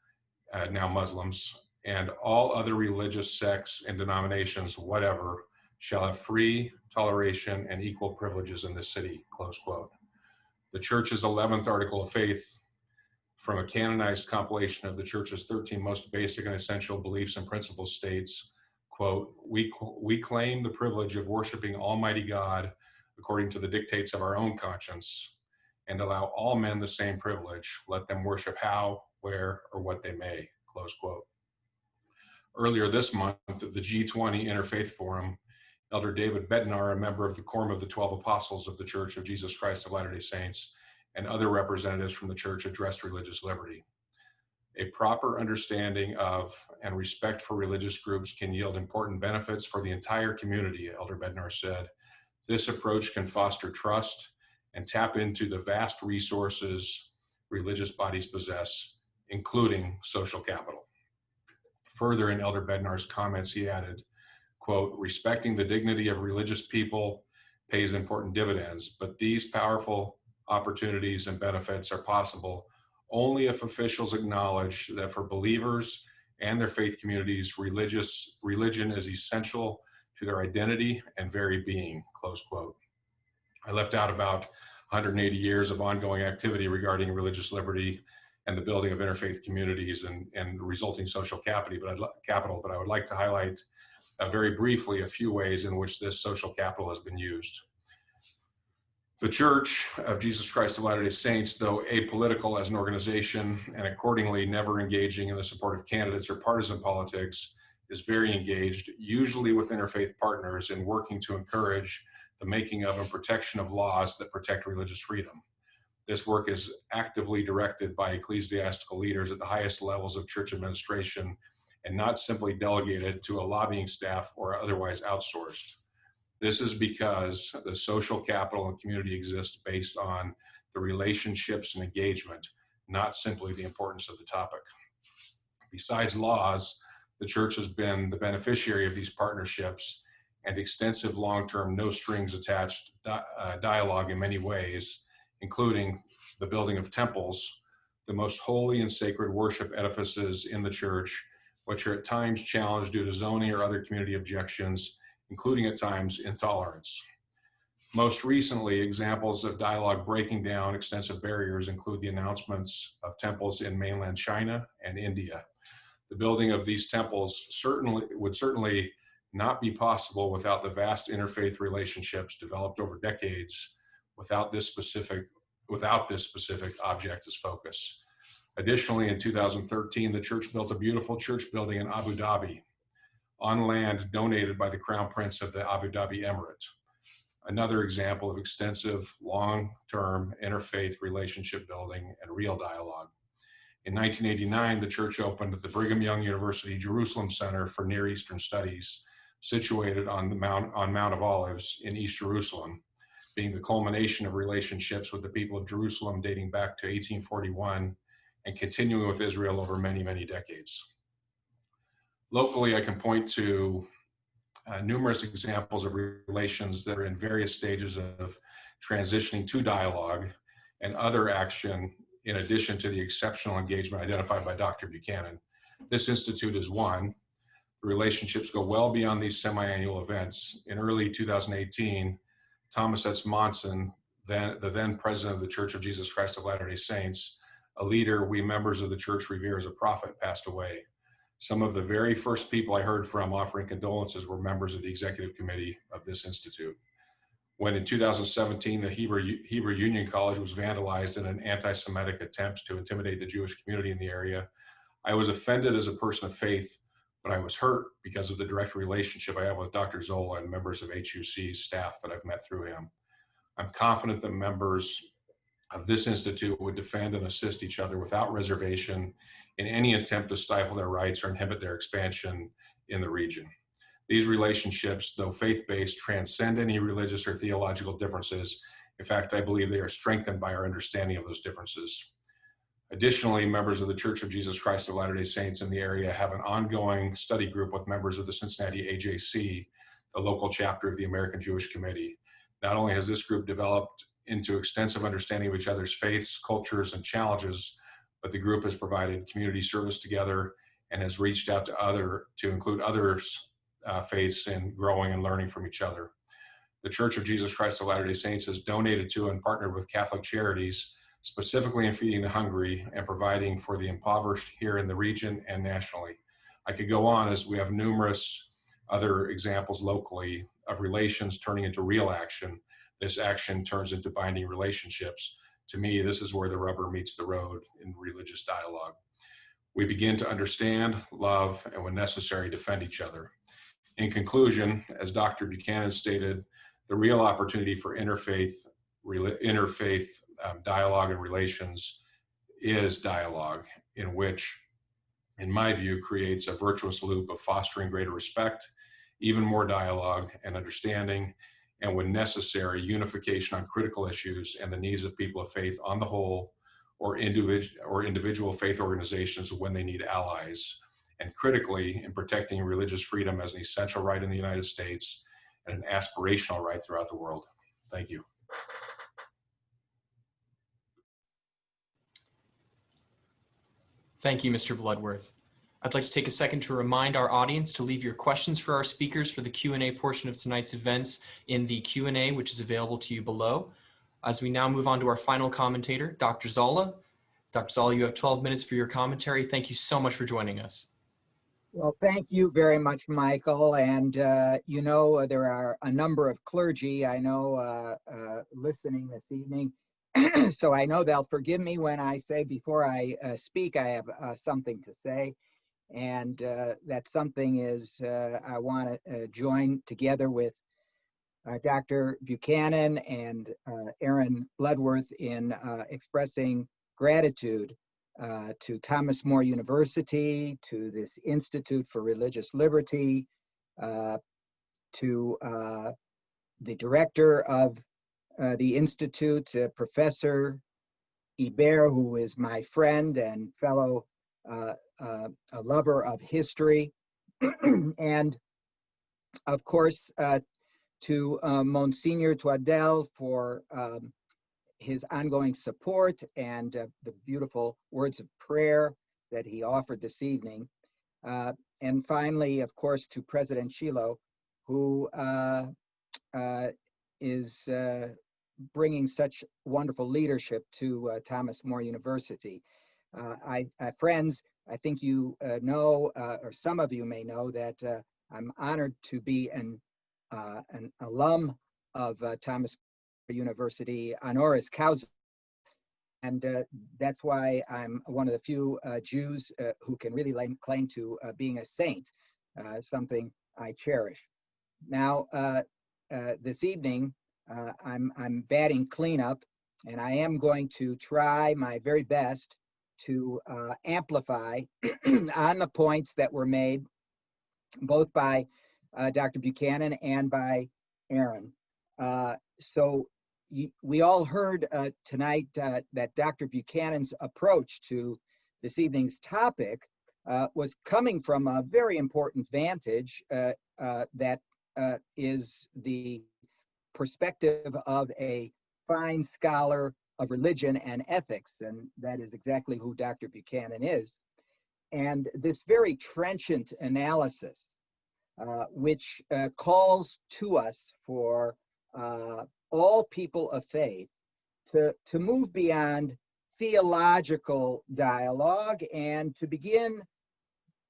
now Muslims, and all other religious sects and denominations, whatever, shall have free toleration and equal privileges in this city," close quote. The church's 11th article of faith, from a canonized compilation of the church's 13 most basic and essential beliefs and principles, states, quote, we claim the privilege of worshiping Almighty God according to the dictates of our own conscience, and allow all men the same privilege. Let them worship how, where, or what they may," close quote. Earlier this month at the G20 Interfaith Forum, Elder David Bednar, a member of the Quorum of the 12 Apostles of the Church of Jesus Christ of Latter-day Saints, and other representatives from the church addressed religious liberty. A proper understanding of and respect for religious groups can yield important benefits for the entire community, Elder Bednar said. This approach can foster trust and tap into the vast resources religious bodies possess, including social capital. Further, in Elder Bednar's comments, he added, quote, "Respecting the dignity of religious people pays important dividends, but these powerful opportunities and benefits are possible only if officials acknowledge that for believers and their faith communities, religion is essential to their identity and very being," close quote. I left out about 180 years of ongoing activity regarding religious liberty and the building of interfaith communities and resulting social capital, but I would like to highlight very briefly a few ways in which this social capital has been used. The Church of Jesus Christ of Latter-day Saints, though apolitical as an organization and accordingly never engaging in the support of candidates or partisan politics, is very engaged, usually with interfaith partners, in working to encourage the making of and protection of laws that protect religious freedom. This work is actively directed by ecclesiastical leaders at the highest levels of church administration and not simply delegated to a lobbying staff or otherwise outsourced. This is because the social capital and community exists based on the relationships and engagement, not simply the importance of the topic. Besides laws, the church has been the beneficiary of these partnerships and extensive long-term, no strings attached dialogue in many ways, including the building of temples, the most holy and sacred worship edifices in the church, which are at times challenged due to zoning or other community objections, including at times intolerance. Most recently, examples of dialogue breaking down extensive barriers include the announcements of temples in mainland China and India. The building of these temples would certainly not be possible without the vast interfaith relationships developed over decades without this specific object as focus. Additionally, in 2013, the church built a beautiful church building in Abu Dhabi on land donated by the Crown Prince of the Abu Dhabi Emirate. Another example of extensive, long-term interfaith relationship building and real dialogue. In 1989, the church opened the Brigham Young University Jerusalem Center for Near Eastern Studies, situated on Mount of Olives in East Jerusalem, being the culmination of relationships with the people of Jerusalem dating back to 1841 and continuing with Israel over many, many decades. Locally, I can point to numerous examples of relations that are in various stages of transitioning to dialogue and other action in addition to the exceptional engagement identified by Dr. Buchanan. This institute is one. The relationships go well beyond these semi-annual events. In early 2018, Thomas S. Monson, the then president of the Church of Jesus Christ of Latter-day Saints, a leader we members of the church revere as a prophet, passed away. Some of the very first people I heard from offering condolences were members of the executive committee of this institute. When in 2017, the Hebrew Union College was vandalized in an anti-Semitic attempt to intimidate the Jewish community in the area, I was offended as a person of faith, but I was hurt because of the direct relationship I have with Dr. Zola and members of HUC's staff that I've met through him. I'm confident that members of this institute would defend and assist each other without reservation in any attempt to stifle their rights or inhibit their expansion in the region. These relationships, though faith-based, transcend any religious or theological differences. In fact, I believe they are strengthened by our understanding of those differences. Additionally, members of the Church of Jesus Christ of Latter-day Saints in the area have an ongoing study group with members of the Cincinnati AJC, the local chapter of the American Jewish Committee. Not only has this group developed into extensive understanding of each other's faiths, cultures, and challenges, but the group has provided community service together and has reached out to include others' faiths in growing and learning from each other. The Church of Jesus Christ of Latter-day Saints has donated to and partnered with Catholic Charities, specifically in feeding the hungry and providing for the impoverished here in the region and nationally. I could go on, as we have numerous other examples locally of relations turning into real action. This action turns into binding relationships. To me, this is where the rubber meets the road in religious dialogue. We begin to understand, love, and when necessary, defend each other. In conclusion, as Dr. Buchanan stated, the real opportunity for interfaith dialogue and relations is dialogue, in which, in my view, creates a virtuous loop of fostering greater respect, even more dialogue and understanding, and when necessary, unification on critical issues and the needs of people of faith on the whole, or individual faith organizations when they need allies, and critically in protecting religious freedom as an essential right in the United States and an aspirational right throughout the world. Thank you. Thank you, Mr. Bludworth. I'd like to take a second to remind our audience to leave your questions for our speakers for the Q&A portion of tonight's events in the Q&A, which is available to you below. As we now move on to our final commentator, Dr. Zola. Dr. Zola, you have 12 minutes for your commentary. Thank you so much for joining us. Well, thank you very much, Michael. And, you know, there are a number of clergy I know listening this evening. So I know they'll forgive me when I say before I speak, I have something to say. And that something is I want to join together with Dr. Buchanan and Aaron Bludworth in expressing gratitude to Thomas More University, to this Institute for Religious Liberty, to the director of the Institute, Professor Ibert, who is my friend and fellow a lover of history, and of course to Monsignor Toadell for his ongoing support and the beautiful words of prayer that he offered this evening. And finally, of course, to President Shilo, who is bringing such wonderful leadership to Thomas More University. Friends, I think you know, or some of you may know, that I'm honored to be an alum of Thomas More University honoris causa, and that's why I'm one of the few Jews who can really lay claim to being a saint, something I cherish. Now, this evening, I'm batting cleanup, and I am going to try my very best to amplify on the points that were made both by Dr. Buchanan and by Aaron. So we all heard tonight that Dr. Buchanan's approach to this evening's topic was coming from a very important vantage that is the perspective of a fine scholar of religion and ethics, and that is exactly who Dr. Buchanan is. And this very trenchant analysis, which calls to us for all people of faith to move beyond theological dialogue and to begin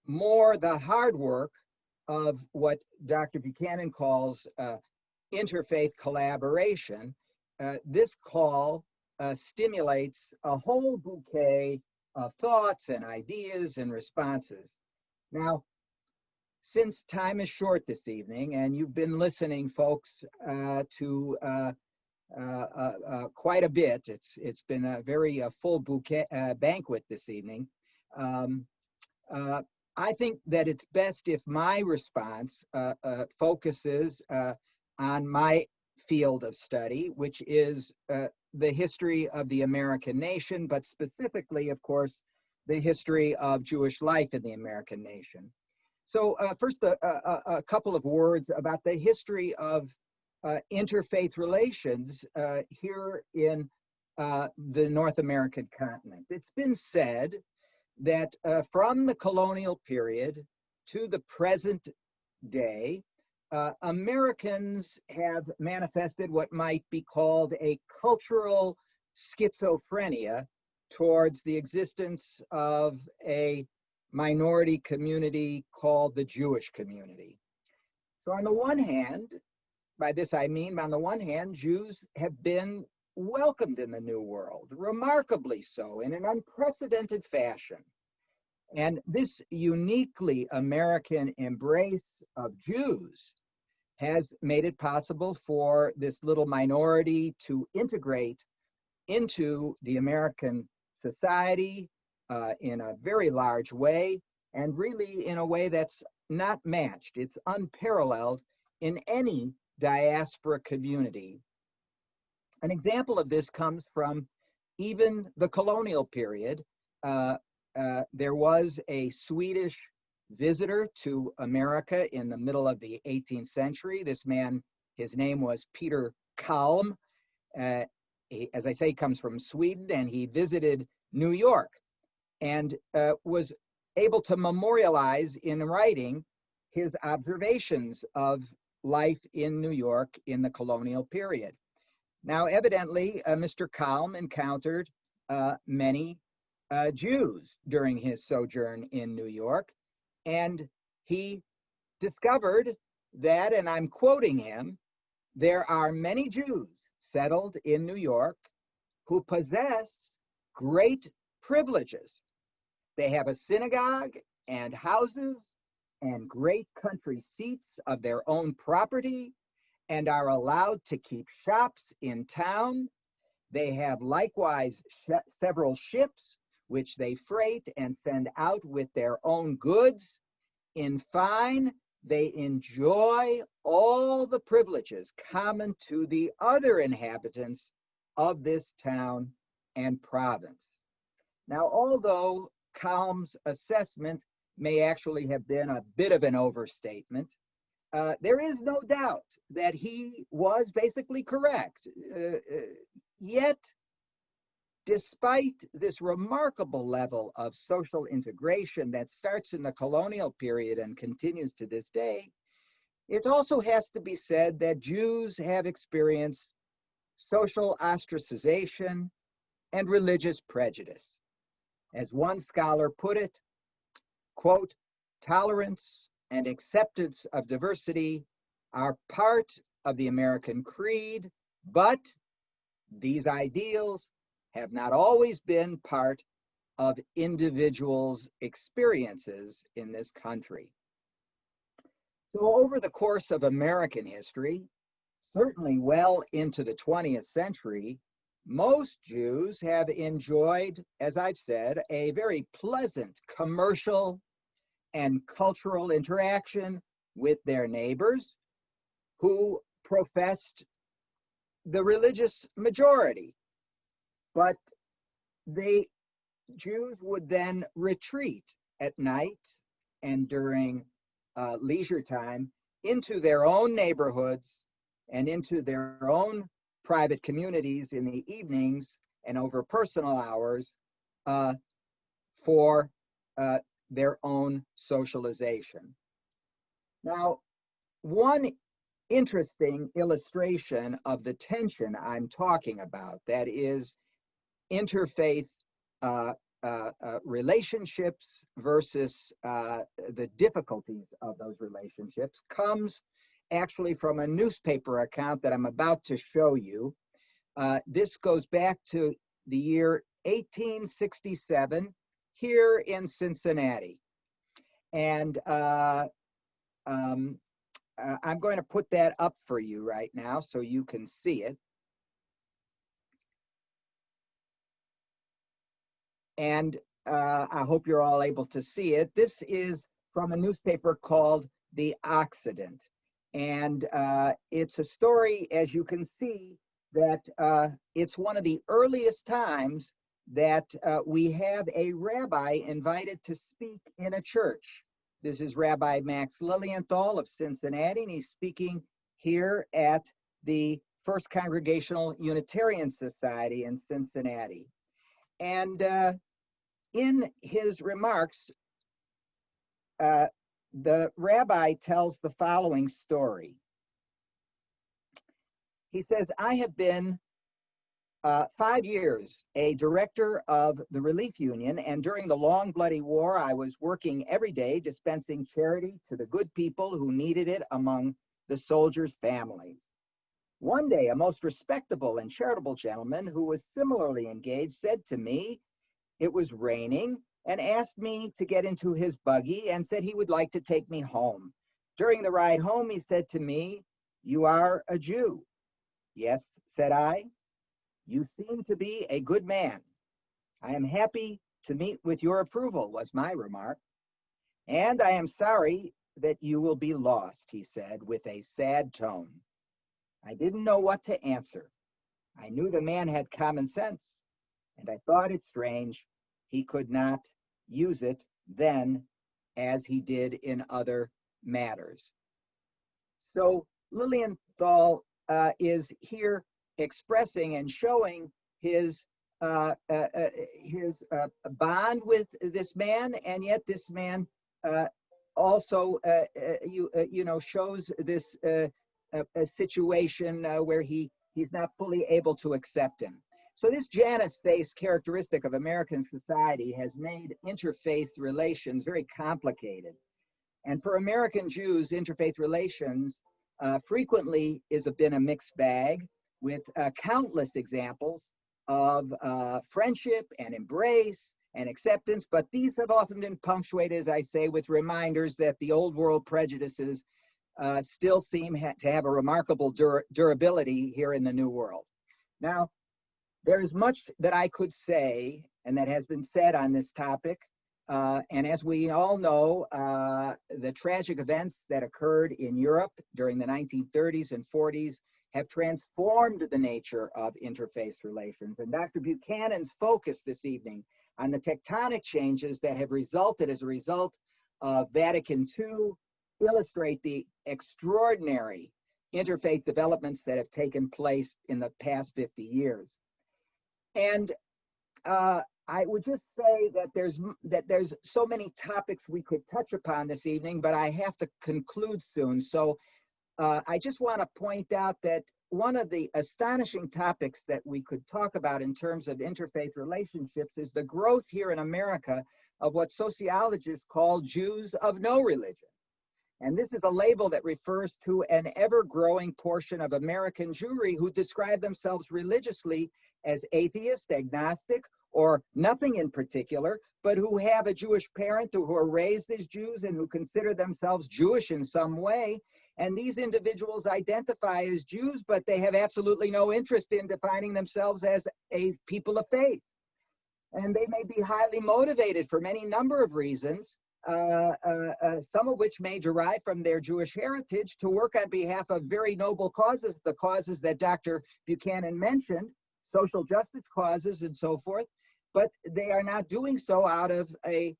more the hard work of what Dr. Buchanan calls interfaith collaboration. This call stimulates a whole bouquet of thoughts and ideas and responses. Now, since time is short this evening, and you've been listening, folks, to quite a bit, it's been a very full bouquet banquet this evening. I think that it's best if my response focuses on my field of study, which is the history of the American nation, but specifically, of course, the history of Jewish life in the American nation. So first, a couple of words about the history of interfaith relations here in the North American continent. It's been said that from the colonial period to the present day, Americans have manifested what might be called a cultural schizophrenia towards the existence of a minority community called the Jewish community. So on the one hand, by this I mean, on the one hand, Jews have been welcomed in the New World, remarkably so, in an unprecedented fashion. And this uniquely American embrace of Jews has made it possible for this little minority to integrate into the American society in a very large way, and really in a way that's not matched. It's unparalleled in any diaspora community. An example of this comes from even the colonial period. There was a Swedish visitor to America in the middle of the 18th century. This man, his name was Peter Kalm. As I say, comes from Sweden, and he visited New York and was able to memorialize in writing his observations of life in New York in the colonial period. Now, evidently, Mr. Kalm encountered many Jews during his sojourn in New York, and he discovered that, and I'm quoting him, there are many Jews settled in New York who possess great privileges. They have a synagogue and houses and great country seats of their own property and are allowed to keep shops in town. They have likewise several ships which they freight and send out with their own goods. In fine, they enjoy all the privileges common to the other inhabitants of this town and province. Now, although Calm's assessment may actually have been a bit of an overstatement, there is no doubt that he was basically correct. Yet, despite this remarkable level of social integration that starts in the colonial period and continues to this day, it also has to be said that Jews have experienced social ostracization and religious prejudice. As one scholar put it, quote, "Tolerance and acceptance of diversity are part of the American creed, but these ideals have not always been part of individuals' experiences in this country." So over the course of American history, certainly well into the 20th century, most Jews have enjoyed, as I've said, a very pleasant commercial and cultural interaction with their neighbors who professed the religious majority. But Jews would then retreat at night and during leisure time into their own neighborhoods and into their own private communities in the evenings and over personal hours for their own socialization. Now, one interesting illustration of the tension I'm talking about, that is interfaith relationships versus the difficulties of those relationships, comes actually from a newspaper account that I'm about to show you. This goes back to the year 1867 here in Cincinnati. And I'm going to put that up for you right now so you can see it. And I hope you're all able to see it. This is from a newspaper called The Occident. And it's a story, as you can see, that it's one of the earliest times that we have a rabbi invited to speak in a church. This is Rabbi Max Lilienthal of Cincinnati, and he's speaking here at the First Congregational Unitarian Society in Cincinnati. And in his remarks, the rabbi tells the following story. He says, "I have been 5 years a director of the Relief Union, and during the long bloody war, I was working every day dispensing charity to the good people who needed it among the soldiers' families. One day, a most respectable and charitable gentleman who was similarly engaged said to me, it was raining, and asked me to get into his buggy and said he would like to take me home. During the ride home, he said to me, 'You are a Jew.' 'Yes,' said I. 'You seem to be a good man. I am happy to meet with your approval,' was my remark. 'And I am sorry that you will be lost,' he said with a sad tone. I didn't know what to answer. I knew the man had common sense, and I thought it strange he could not use it then as he did in other matters." So Lilienthal is here expressing and showing his bond with this man, and yet this man also shows this a situation where he's not fully able to accept him. So this Janus-faced characteristic of American society has made interfaith relations very complicated. And for American Jews, interfaith relations frequently has been a mixed bag with countless examples of friendship and embrace and acceptance, but these have often been punctuated, as I say, with reminders that the old world prejudices still seem to have a remarkable durability here in the New World. Now, there is much that I could say and that has been said on this topic. And as we all know, the tragic events that occurred in Europe during the 1930s and 40s have transformed the nature of interfaith relations. And Dr. Buchanan's focus this evening on the tectonic changes that have resulted as a result of Vatican II illustrate the extraordinary interfaith developments that have taken place in the past 50 years. And I would just say that there's so many topics we could touch upon this evening, but I have to conclude soon. So I just want to point out that one of the astonishing topics that we could talk about in terms of interfaith relationships is the growth here in America of what sociologists call Jews of no religion. And this is a label that refers to an ever-growing portion of American Jewry who describe themselves religiously as atheist, agnostic, or nothing in particular, but who have a Jewish parent, who are raised as Jews and who consider themselves Jewish in some way. And these individuals identify as Jews, but they have absolutely no interest in defining themselves as a people of faith. And they may be highly motivated for any number of reasons, some of which may derive from their Jewish heritage, to work on behalf of very noble causes, the causes that Dr. Buchanan mentioned, social justice causes and so forth, but they are not doing so out of a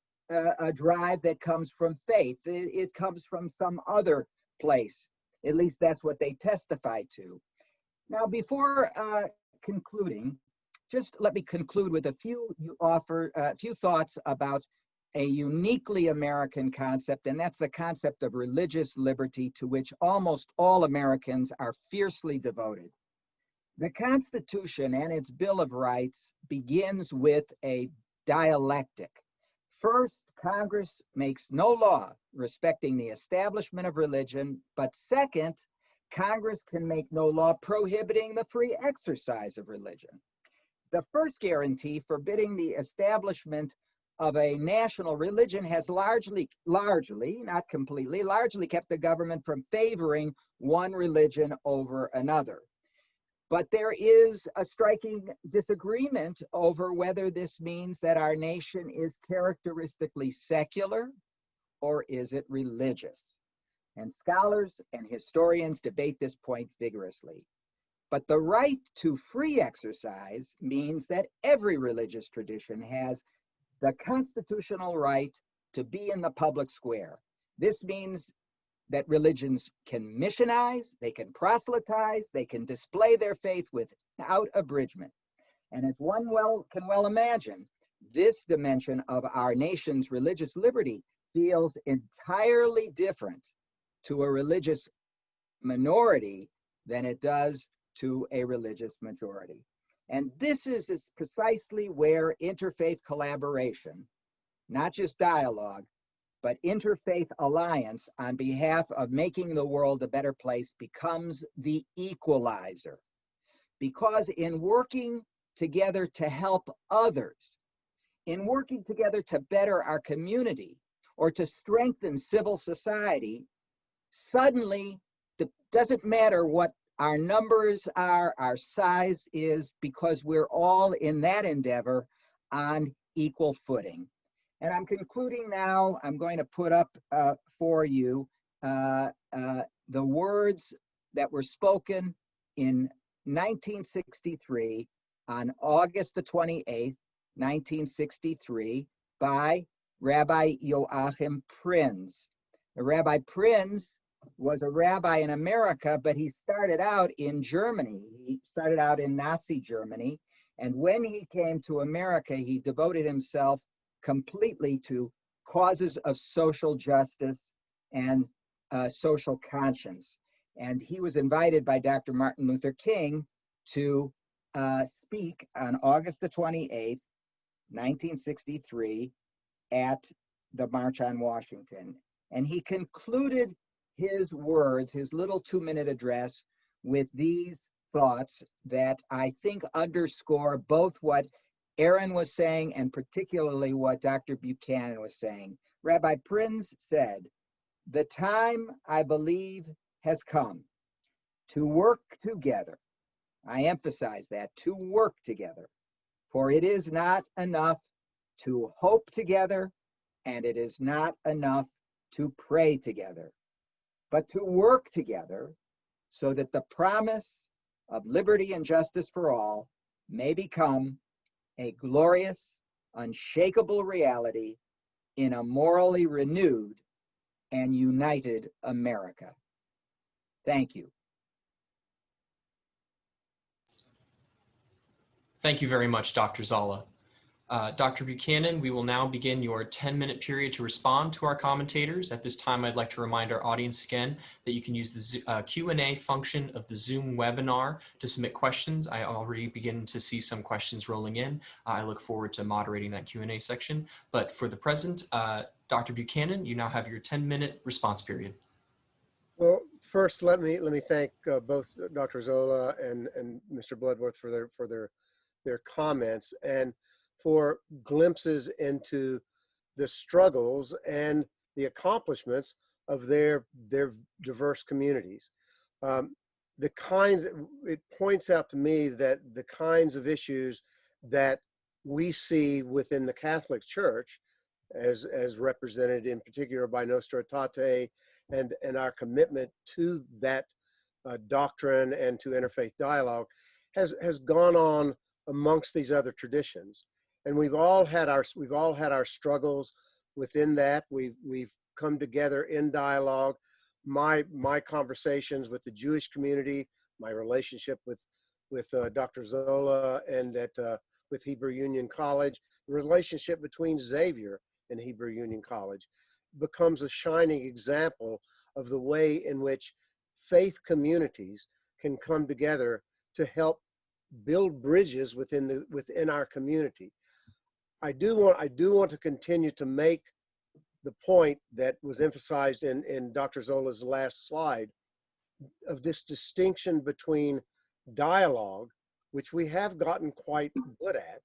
drive that comes from faith. It comes from some other place. At least that's what they testify to. Now, before concluding, just let me conclude with a few thoughts about a uniquely American concept, and that's the concept of religious liberty, to which almost all Americans are fiercely devoted. The Constitution and its Bill of Rights begins with a dialectic. First, Congress makes no law respecting the establishment of religion, but second, Congress can make no law prohibiting the free exercise of religion. The first guarantee forbidding the establishment of a national religion has largely, not completely, largely kept the government from favoring one religion over another. But there is a striking disagreement over whether this means that our nation is characteristically secular or is it religious. And scholars and historians debate this point vigorously. But the right to free exercise means that every religious tradition has the constitutional right to be in the public square. This means that religions can missionize, they can proselytize, they can display their faith without abridgment. And as one can well imagine, this dimension of our nation's religious liberty feels entirely different to a religious minority than it does to a religious majority. And this is precisely where interfaith collaboration, not just dialogue, but interfaith alliance on behalf of making the world a better place becomes the equalizer. Because in working together to help others, in working together to better our community or to strengthen civil society, suddenly it doesn't matter what our numbers are, our size is, because we're all in that endeavor on equal footing. And I'm concluding now. I'm going to put up for you the words that were spoken in 1963, on August the 28th, 1963, by Rabbi Joachim Prinz. Rabbi Prinz was a rabbi in America, but he started out in Germany. He started out in Nazi Germany. And when he came to America, he devoted himself completely to causes of social justice and social conscience. And he was invited by Dr. Martin Luther King to speak on August the 28th, 1963, at the March on Washington. And he concluded his words, his little 2-minute address, with these thoughts that I think underscore both what Aaron was saying and particularly what Dr. Buchanan was saying. Rabbi Prinz said, "The time, I believe, has come to work together." I emphasize that, to work together For it is not enough to hope together, and it is not enough to pray together, but to work together so that the promise of liberty and justice for all may become a glorious, unshakable reality in a morally renewed and united America. Thank you. Thank you very much, Dr. Zola. Dr. Buchanan, we will now begin your 10-minute period to respond to our commentators. At this time, I'd like to remind our audience again that you can use the Q&A function of the Zoom webinar to submit questions. I already begin to see some questions rolling in. I look forward to moderating that Q&A section. But for the present, Dr. Buchanan, you now have your 10-minute response period. Well, first, let me thank both Dr. Zola and Mr. Bludworth for their comments and for glimpses into the struggles and the accomplishments of their diverse communities. It points out to me that the kinds of issues that we see within the Catholic Church, as represented in particular by Nostra Aetate and our commitment to that doctrine and to interfaith dialogue, has gone on amongst these other traditions. And we've all had our struggles within that. We've come together in dialogue. My conversations with the Jewish community, my relationship with Dr. Zola and with Hebrew Union College, the relationship between Xavier and Hebrew Union College becomes a shining example of the way in which faith communities can come together to help build bridges within our community. I do want to continue to make the point that was emphasized in Dr. Zola's last slide of this distinction between dialogue, which we have gotten quite good at,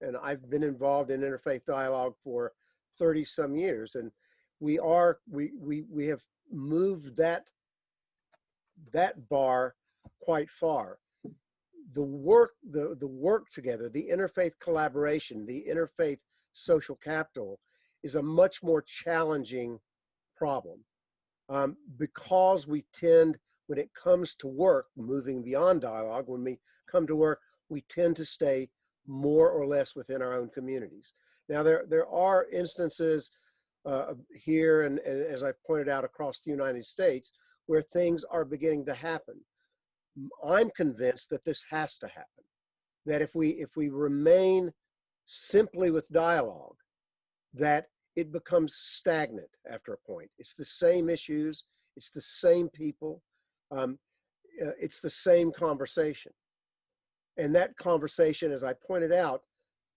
and I've been involved in interfaith dialogue for 30 some years, and we have moved that bar quite far. The work together, the interfaith collaboration, the interfaith social capital is a much more challenging problem because we tend, when it comes to work, moving beyond dialogue, when we come to work, we tend to stay more or less within our own communities. Now, there are instances here and as I pointed out across the United States where things are beginning to happen. I'm convinced that this has to happen, that if we remain simply with dialogue, that it becomes stagnant after a point. It's the same issues, it's the same people, it's the same conversation. And that conversation, as I pointed out,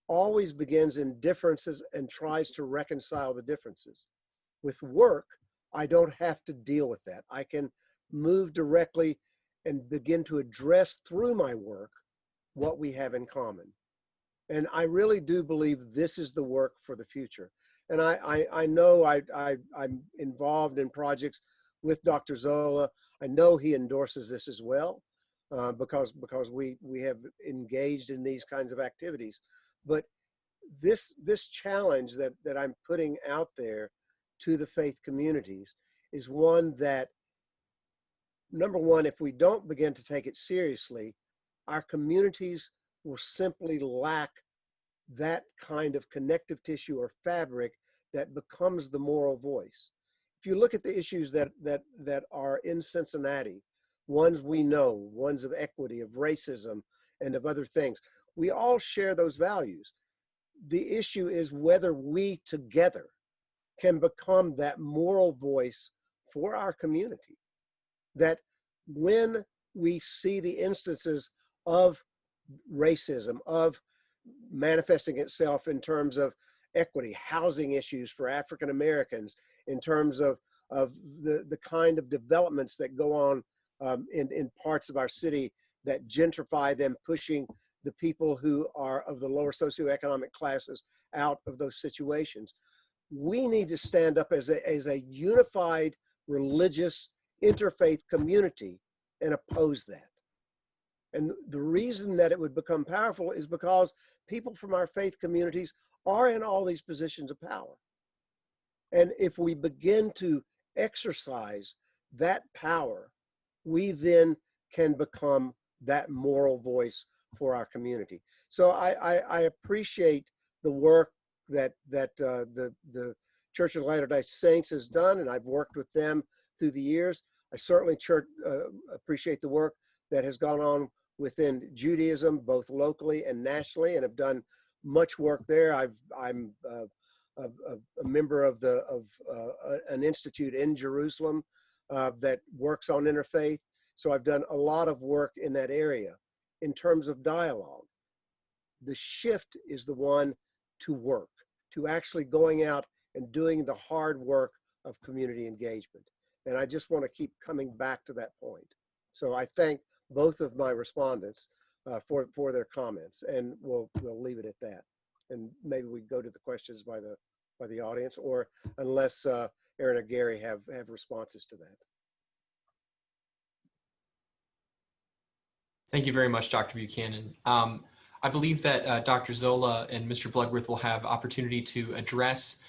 always begins in differences and tries to reconcile the differences. With work, I don't have to deal with that. I can move directly and begin to address through my work what we have in common. And I really do believe this is the work for the future. And I know I'm involved in projects with Dr. Zola. I know he endorses this as well because we have engaged in these kinds of activities. But this challenge that I'm putting out there to the faith communities is one that, number one, if we don't begin to take it seriously, our communities will simply lack that kind of connective tissue or fabric that becomes the moral voice. If you look at the issues that are in Cincinnati, ones we know, ones of equity, of racism, and of other things, we all share those values. The issue is whether we together can become that moral voice for our community. That when we see the instances of racism, of manifesting itself in terms of equity, housing issues for African Americans, in terms of the kind of developments that go on in parts of our city that gentrify them, pushing the people who are of the lower socioeconomic classes out of those situations. We need to stand up as a unified religious interfaith community and oppose that. And the reason that it would become powerful is because people from our faith communities are in all these positions of power. And if we begin to exercise that power, we then can become that moral voice for our community. So I appreciate the work that the Church of Latter-day Saints has done, and I've worked with them through the years. I certainly appreciate the work that has gone on within Judaism, both locally and nationally, and have done much work there. I'm a member of an institute in Jerusalem that works on interfaith. So I've done a lot of work in that area. In terms of dialogue, the shift is the one to work, to actually going out and doing the hard work of community engagement. And I just want to keep coming back to that point. So I thank both of my respondents for their comments, and we'll leave it at that. And maybe we go to the questions by the audience, or unless Aaron or Gary have responses to that. Thank you very much, Dr. Buchanan. I believe that Dr. Zola and Mr. Bludworth will have opportunity to address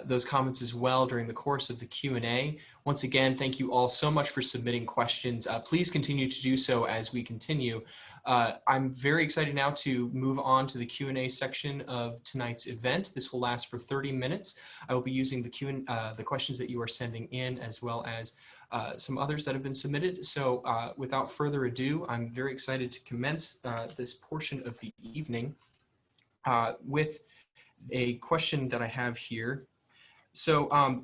those comments as well during the course of the Q&A. Once again, thank you all so much for submitting questions. Please continue to do so as we continue. I'm very excited now to move on to the Q&A section of tonight's event. This will last for 30 minutes. I will be using the questions that you are sending in, as well as some others that have been submitted. So without further ado, I'm very excited to commence this portion of the evening with a question that I have here. So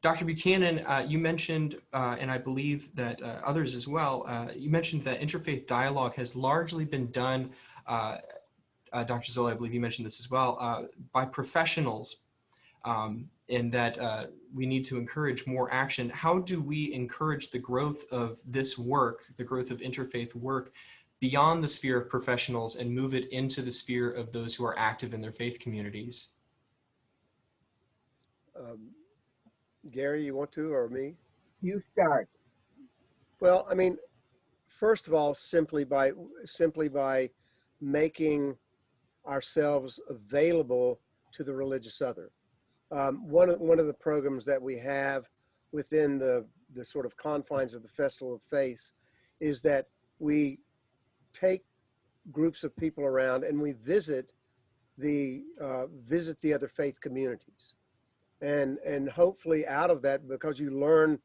Dr. Buchanan, you mentioned, and I believe that others as well, you mentioned that interfaith dialogue has largely been done, Dr. Zola, I believe you mentioned this as well, by professionals, and that we need to encourage more action. How do we encourage the growth of this work, the growth of interfaith work, beyond the sphere of professionals and move it into the sphere of those who are active in their faith communities? Gary, you want to, or me? You start. Well, I mean, first of all, simply by making ourselves available to the religious other. One of the programs that we have within the sort of confines of the Festival of Faith is that we take groups of people around and we visit the other faith communities, and hopefully out of that, because you learn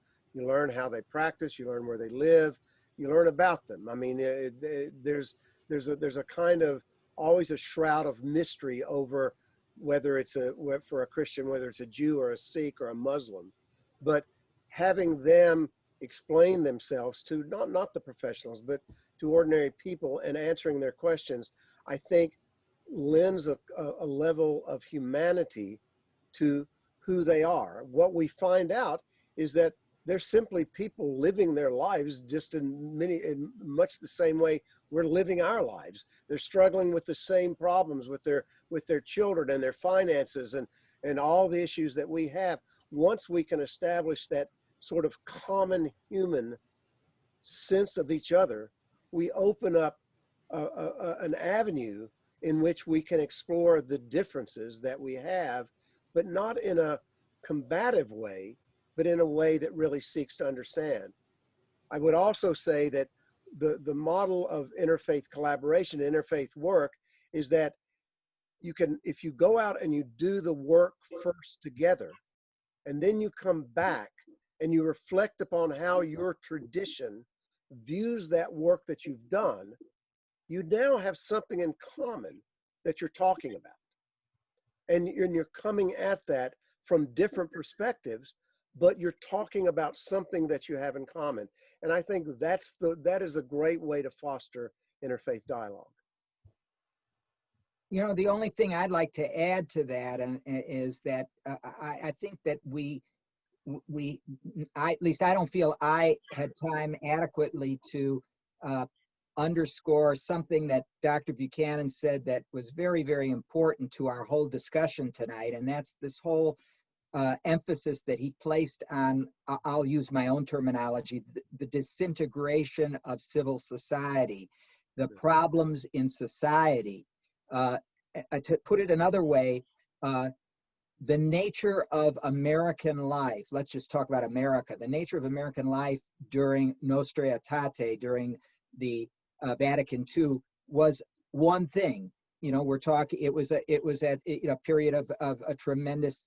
how they practice, you learn where they live, you learn about them. I mean, there's a kind of always a shroud of mystery over whether it's for a Christian, whether it's a Jew or a Sikh or a Muslim, but having them explain themselves to not the professionals, but to ordinary people, and answering their questions, I think lends a level of humanity to who they are. What we find out is that they're simply people living their lives just in much the same way we're living our lives. They're struggling with the same problems with their children and their finances and all the issues that we have. Once we can establish that sort of common human sense of each other, we open up an avenue in which we can explore the differences that we have, but not in a combative way, but in a way that really seeks to understand. I would also say that the model of interfaith collaboration, interfaith work, is that you can, if you go out and you do the work first together, and then you come back and you reflect upon how your tradition views that work that you've done, you now have something in common that you're talking about. And you're coming at that from different perspectives, but you're talking about something that you have in common. And I think that is a great way to foster interfaith dialogue. You know, the only thing I'd like to add to that is that I think that at least I don't feel I had time adequately to underscore something that Dr. Buchanan said that was very, very important to our whole discussion tonight. And that's this whole emphasis that he placed on, I'll use my own terminology, the disintegration of civil society. the problems in society. To put it another way, the nature of American life, let's just talk about America, the nature of American life during Nostra Aetate, during the Vatican II, was one thing. You know, we're talking, it was at a period of a tremendous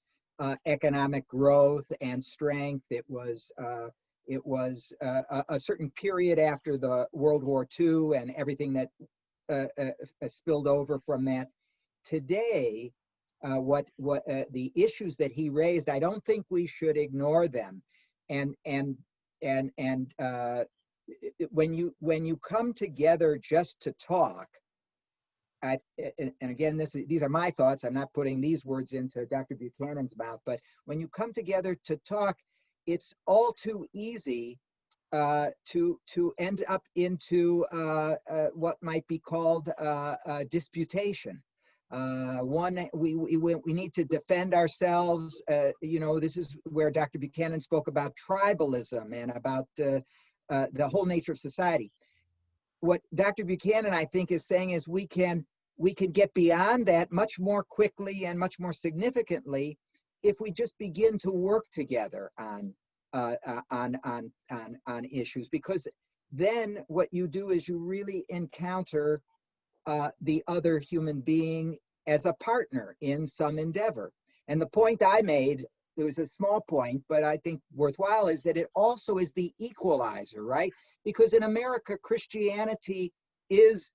economic growth and strength. It was a certain period after the World War II and everything that spilled over from that. Today, the issues that he raised, I don't think we should ignore them. And when you come together just to talk, and again, these are my thoughts. I'm not putting these words into Dr. Buchanan's mouth, but when you come together to talk, it's all too easy to end up into what might be called disputation. We need to defend ourselves. You know, this is where Dr. Buchanan spoke about tribalism and about the whole nature of society. What Dr. Buchanan, I think, is saying is we can get beyond that much more quickly and much more significantly if we just begin to work together on issues, because then what you do is you really encounter the other human being as a partner in some endeavor. And the point I made, it was a small point, but I think worthwhile, is that it also is the equalizer, right? Because in America, Christianity is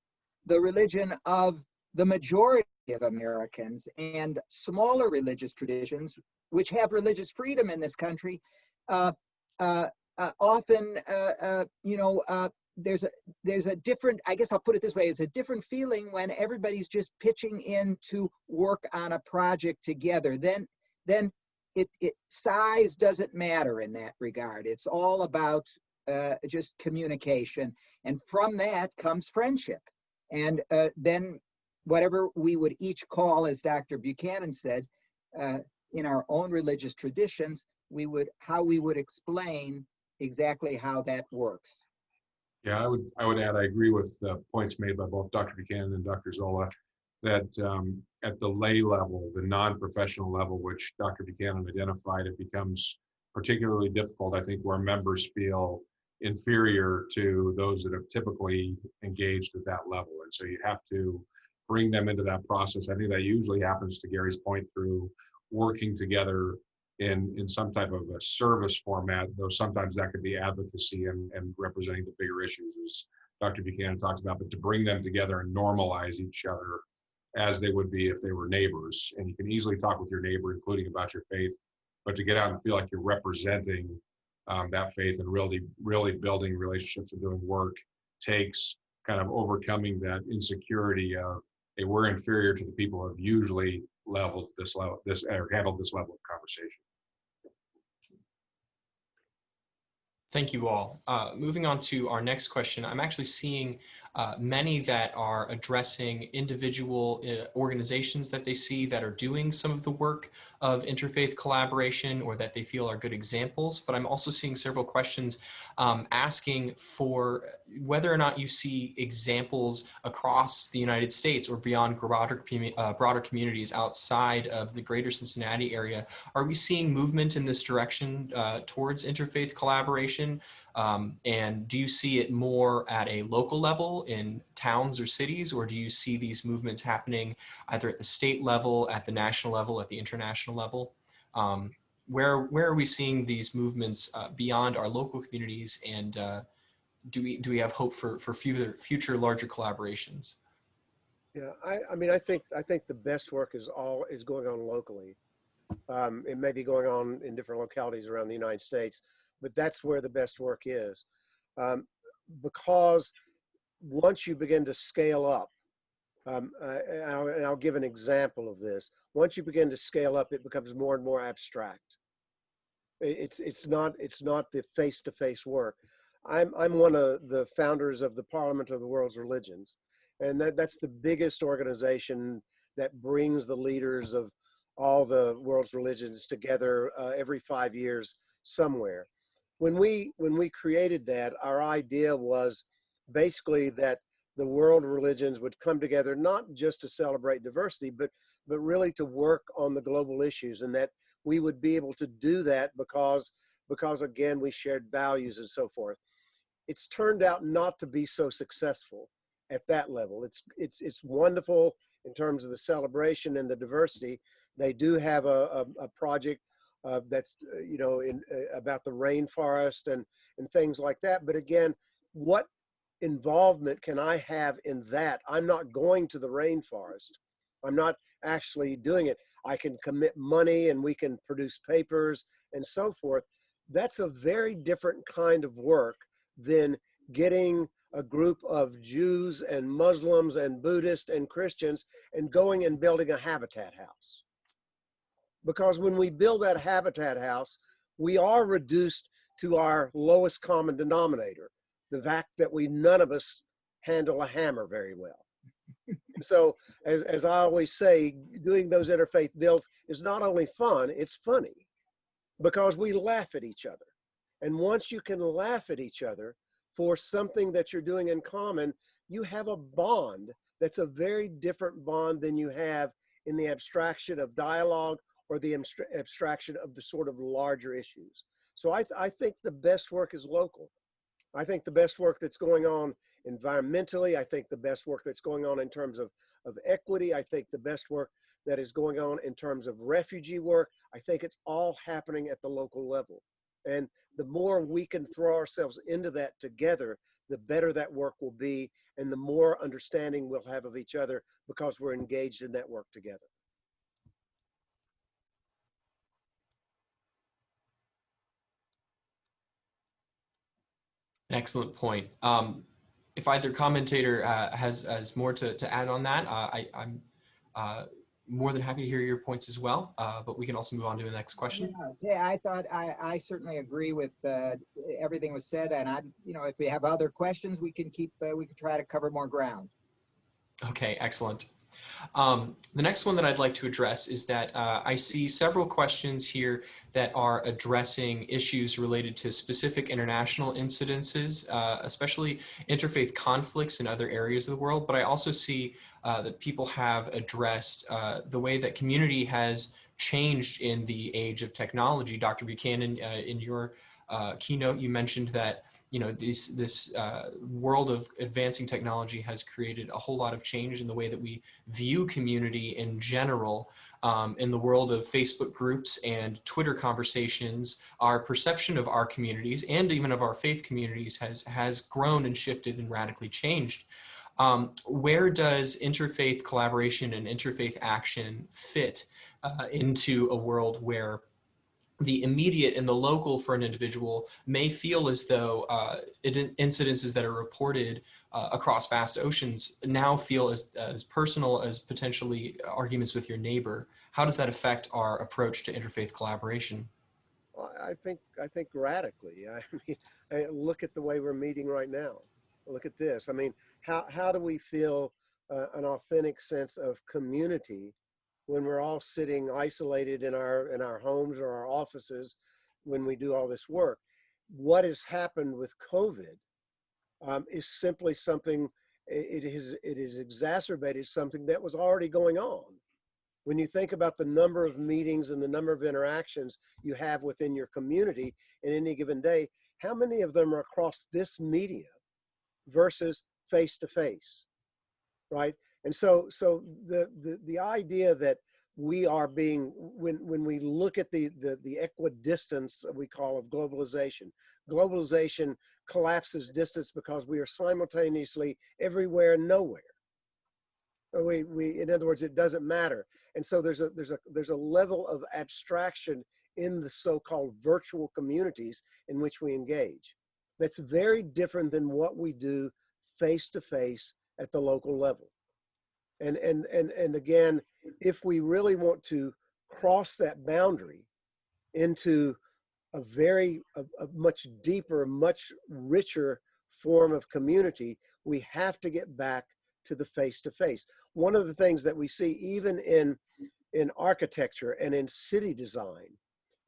the religion of the majority of Americans, and smaller religious traditions, which have religious freedom in this country, often, there's a different, I guess I'll put it this way, it's a different feeling when everybody's just pitching in to work on a project together. Then size doesn't matter in that regard. It's all about just communication. And from that comes friendship. And then whatever we would each call, as Dr. Buchanan said, in our own religious traditions, how we would explain exactly how that works. Yeah, I would add, I agree with the points made by both Dr. Buchanan and Dr. Zola, that at the lay level, the non-professional level, which Dr. Buchanan identified, it becomes particularly difficult, I think, where members feel inferior to those that have typically engaged at that level. And so you have to bring them into that process. I think that usually happens, to Gary's point, through working together in some type of a service format, though sometimes that could be advocacy and representing the bigger issues, as Dr. Buchanan talks about, but to bring them together and normalize each other as they would be if they were neighbors. And you can easily talk with your neighbor, including about your faith, but to get out and feel like you're representing that faith and really building relationships and doing work takes kind of overcoming that insecurity of, hey, we're inferior to the people who have usually handled this level of conversation. Thank you all. Moving on to our next question, I'm actually seeing many that are addressing individual organizations that they see that are doing some of the work of interfaith collaboration or that they feel are good examples. But I'm also seeing several questions asking for whether or not you see examples across the United States or beyond broader communities outside of the greater Cincinnati area. Are we seeing movement in this direction towards interfaith collaboration? And do you see it more at a local level in towns or cities, or do you see these movements happening either at the state level, at the national level, at the international level? Where are we seeing these movements beyond our local communities, and do we have hope for future larger collaborations? Yeah, I mean, I think the best work is going on locally. It may be going on in different localities around the United States, but that's where the best work is. Because once you begin to scale up, and I'll give an example of this. Once you begin to scale up, it becomes more and more abstract. It's not the face-to-face work. I'm one of the founders of the Parliament of the World's Religions, and that's the biggest organization that brings the leaders of all the world's religions together every 5 years somewhere. When we created that, our idea was basically that the world religions would come together, not just to celebrate diversity, but really to work on the global issues, and that we would be able to do that because again, we shared values and so forth. It's turned out not to be so successful at that level. It's wonderful in terms of the celebration and the diversity. They do have a project that's about the rainforest and things like that. But again, what involvement can I have in that? I'm not going to the rainforest. I'm not actually doing it. I can commit money and we can produce papers and so forth. That's a very different kind of work than getting a group of Jews and Muslims and Buddhists and Christians and going and building a habitat house. Because when we build that habitat house, we are reduced to our lowest common denominator, the fact that none of us handle a hammer very well. So as I always say, doing those interfaith builds is not only fun, it's funny because we laugh at each other. And once you can laugh at each other for something that you're doing in common, you have a bond that's a very different bond than you have in the abstraction of dialogue or the abstraction of the sort of larger issues. So I think the best work is local. I think the best work that's going on environmentally, I think the best work that's going on in terms of equity, I think the best work that is going on in terms of refugee work, I think it's all happening at the local level. And the more we can throw ourselves into that together, the better that work will be, and the more understanding we'll have of each other because we're engaged in that work together. An excellent point. If either commentator has more to add on that, I'm more than happy to hear your points as well, but we can also move on to the next question. Yeah, I thought I certainly agree with everything was said, and if we have other questions, we can try to cover more ground. Okay, excellent. The next one that I'd like to address is that I see several questions here that are addressing issues related to specific international incidences, especially interfaith conflicts in other areas of the world. But I also see that people have addressed the way that community has changed in the age of technology. Dr. Buchanan, in your keynote, you mentioned that this world of advancing technology has created a whole lot of change in the way that we view community in general. In the world of Facebook groups and Twitter conversations, our perception of our communities and even of our faith communities has grown and shifted and radically changed. Where does interfaith collaboration and interfaith action fit into a world where the immediate and the local for an individual may feel as though incidences that are reported across vast oceans now feel as personal as potentially arguments with your neighbor? How does that affect our approach to interfaith collaboration? Well, I think radically. I mean, look at the way we're meeting right now. Look at this. I mean, how do we feel an authentic sense of community when we're all sitting isolated in our homes or our offices when we do all this work? What has happened with COVID is simply something, it has exacerbated something that was already going on. When you think about the number of meetings and the number of interactions you have within your community in any given day, how many of them are across this media versus face-to-face, right? And so the idea that we are being, when we look at the equidistance we call of globalization collapses distance because we are simultaneously everywhere and nowhere. In other words, it doesn't matter. And so there's a level of abstraction in the so-called virtual communities in which we engage that's very different than what we do face-to-face at the local level. And again, if we really want to cross that boundary into a much deeper, much richer form of community, we have to get back to the face-to-face. One of the things that we see even in architecture and in city design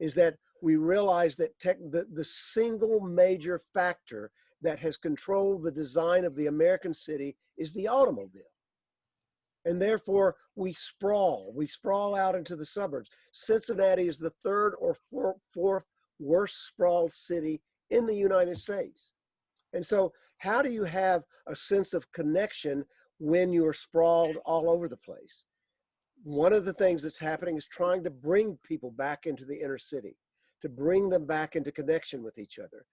is that we realize that the single major factor that has controlled the design of the American city is the automobile. And therefore, we sprawl out into the suburbs. Cincinnati is the third or fourth worst sprawled city in the United States. And so how do you have a sense of connection when you're sprawled all over the place? One of the things that's happening is trying to bring people back into the inner city, to bring them back into connection with each other.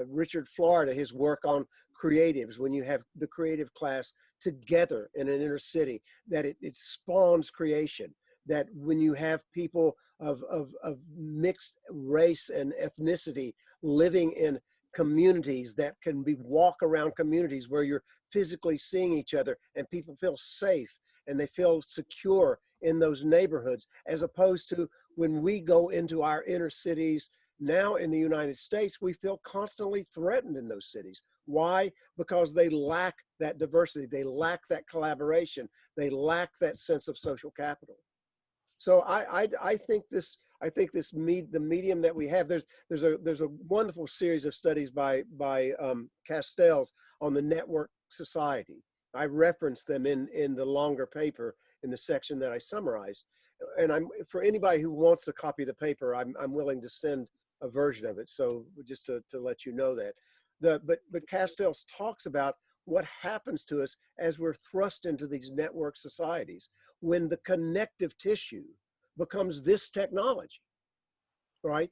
Richard Florida, his work on creatives, when you have the creative class together in an inner city, that it spawns creation. That when you have people of mixed race and ethnicity living in communities that can be walk around communities where you're physically seeing each other and people feel safe and they feel secure in those neighborhoods, as opposed to when we go into our inner cities now in the United States, we feel constantly threatened in those cities. Why? Because they lack that diversity, they lack that collaboration, they lack that sense of social capital. So I think the medium that we have, there's a wonderful series of studies by Castells on the network society. I referenced them in the longer paper in the section that I summarized. And for anybody who wants a copy of the paper, I'm willing to send a version of it. So just to let you know that. But Castells talks about what happens to us as we're thrust into these network societies when the connective tissue becomes this technology, right?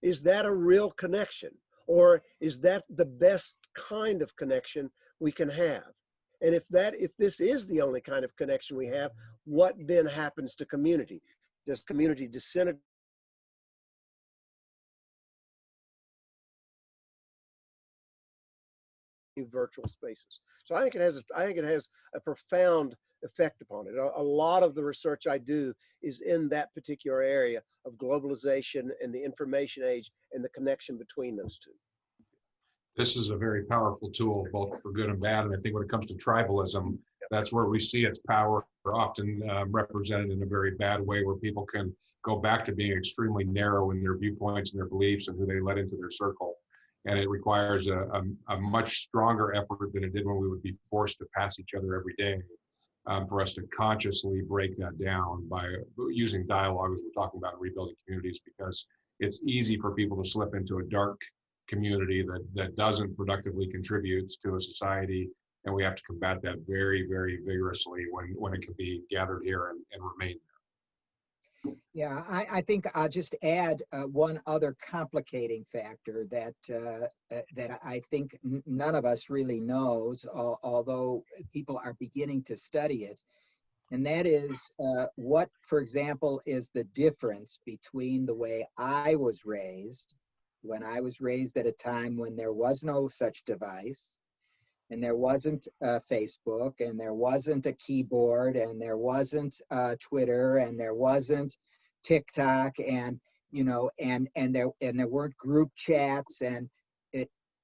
Is that a real connection? Or is that the best kind of connection we can have? And if this is the only kind of connection we have, what then happens to community? Does community disintegrate? Virtual spaces. So I think it has a profound effect upon it. A lot of the research I do is in that particular area of globalization and the information age and the connection between those two. This is a very powerful tool, both for good and bad. And I think when it comes to tribalism, that's where we see its power often represented in a very bad way, where people can go back to being extremely narrow in their viewpoints and their beliefs and who they let into their circle. And it requires a much stronger effort than it did when we would be forced to pass each other every day, for us to consciously break that down by using dialogue, as we're talking about rebuilding communities, because it's easy for people to slip into a dark community that doesn't productively contribute to a society. And we have to combat that very, very vigorously when it can be gathered here and remain there. Yeah, I think I'll just add one other complicating factor that I think none of us really knows, although people are beginning to study it. And that is what, for example, is the difference between the way I was raised, when I was raised at a time when there was no such device, and there wasn't Facebook, and there wasn't a keyboard, and there wasn't Twitter, and there wasn't TikTok, and and there weren't group chats, and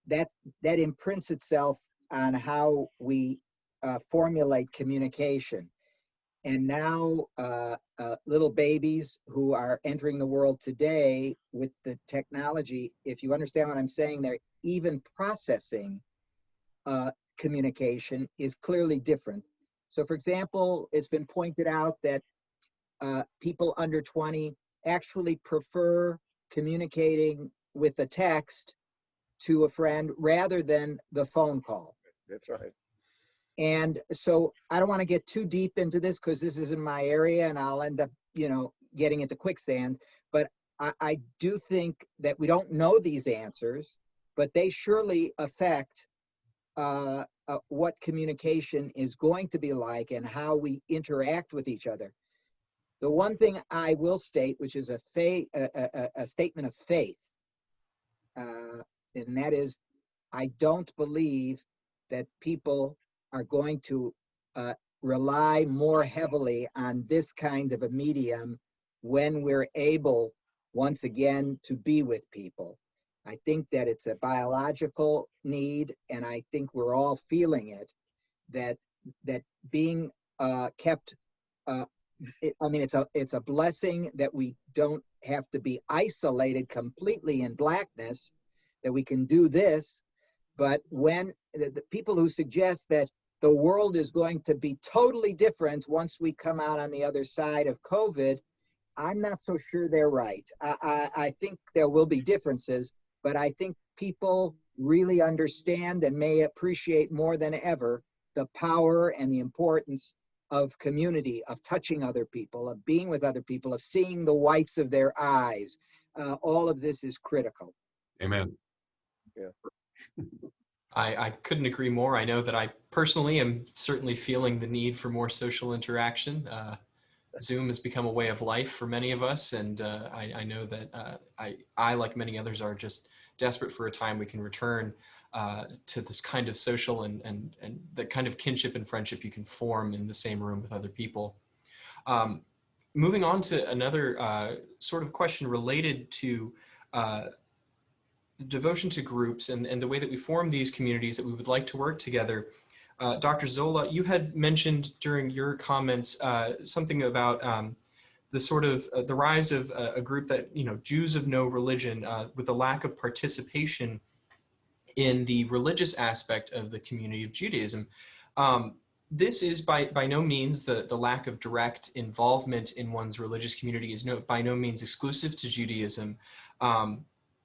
that imprints itself on how we formulate communication. And now little babies who are entering the world today with the technology, if you understand what I'm saying, they're even processing communication is clearly different. So for example, it's been pointed out that people under 20 actually prefer communicating with a text to a friend rather than the phone call. That's right. And so I don't want to get too deep into this because this is in my area and I'll end up, getting into quicksand. But I do think that we don't know these answers, but they surely affect what communication is going to be like and how we interact with each other. The one thing I will state, which is a statement of faith, and that is, I don't believe that people are going to rely more heavily on this kind of a medium when we're able, once again, to be with people. I think that it's a biological need, and I think we're all feeling it, that being kept, it's a blessing that we don't have to be isolated completely in blackness, that we can do this, But when the people who suggest that the world is going to be totally different once we come out on the other side of COVID, I'm not so sure they're right. I think there will be differences, but I think people really understand and may appreciate more than ever the power and the importance of community, of touching other people, of being with other people, of seeing the whites of their eyes. All of this is critical. Amen. Yeah. I couldn't agree more. I know that I personally am certainly feeling the need for more social interaction. Zoom has become a way of life for many of us, and I know that I, like many others, are just desperate for a time we can return to this kind of social and the kind of kinship and friendship you can form in the same room with other people. Moving on to another sort of question related to devotion to groups and the way that we form these communities that we would like to work together. Dr. Zola, you had mentioned during your comments something about the sort of the rise of a group that, Jews of no religion, with the lack of participation in the religious aspect of the community of Judaism. This is by no means the lack of direct involvement in one's religious community is by no means exclusive to Judaism.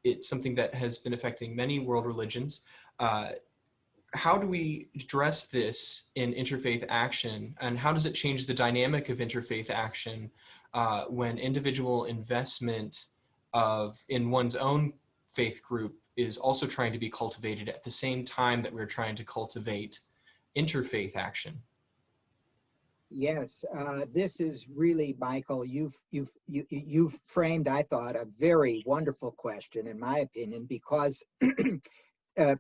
It's something that has been affecting many world religions. How do we address this in interfaith action, and how does it change the dynamic of interfaith action when individual investment in one's own faith group is also trying to be cultivated at the same time that we're trying to cultivate interfaith action? Yes, this is really, Michael, you've framed, I thought, a very wonderful question, in my opinion, because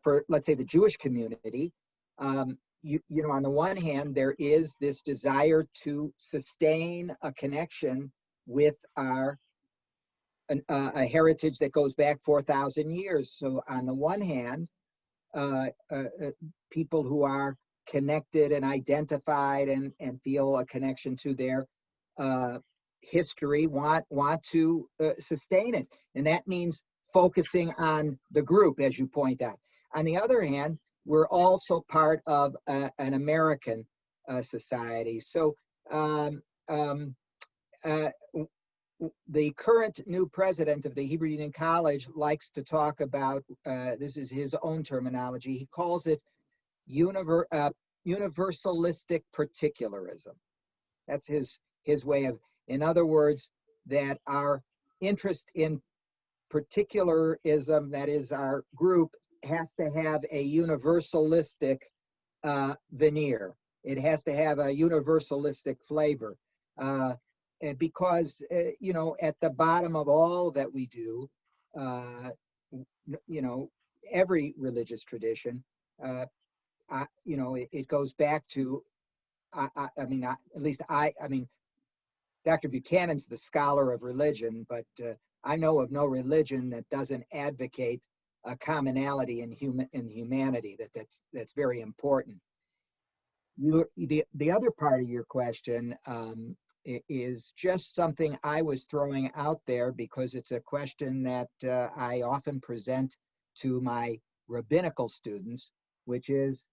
for, let's say, the Jewish community, on the one hand, there is this desire to sustain a connection with a heritage that goes back 4,000 years. So on the one hand, people who are connected and identified and feel a connection to their history want to sustain it. And that means focusing on the group, as you point out. On the other hand, we're also part of an American society. So the current new president of the Hebrew Union College likes to talk about, this is his own terminology, he calls it universalistic particularism. That's his way of, in other words, that our interest in particularism, that is our group, has to have a universalistic veneer. It has to have a universalistic flavor. Because, at the bottom of all that we do, every religious tradition, it goes back to, Dr. Buchanan's the scholar of religion, but I know of no religion that doesn't advocate a commonality in humanity. That's very important. The other part of your question is just something I was throwing out there because it's a question that I often present to my rabbinical students, which is,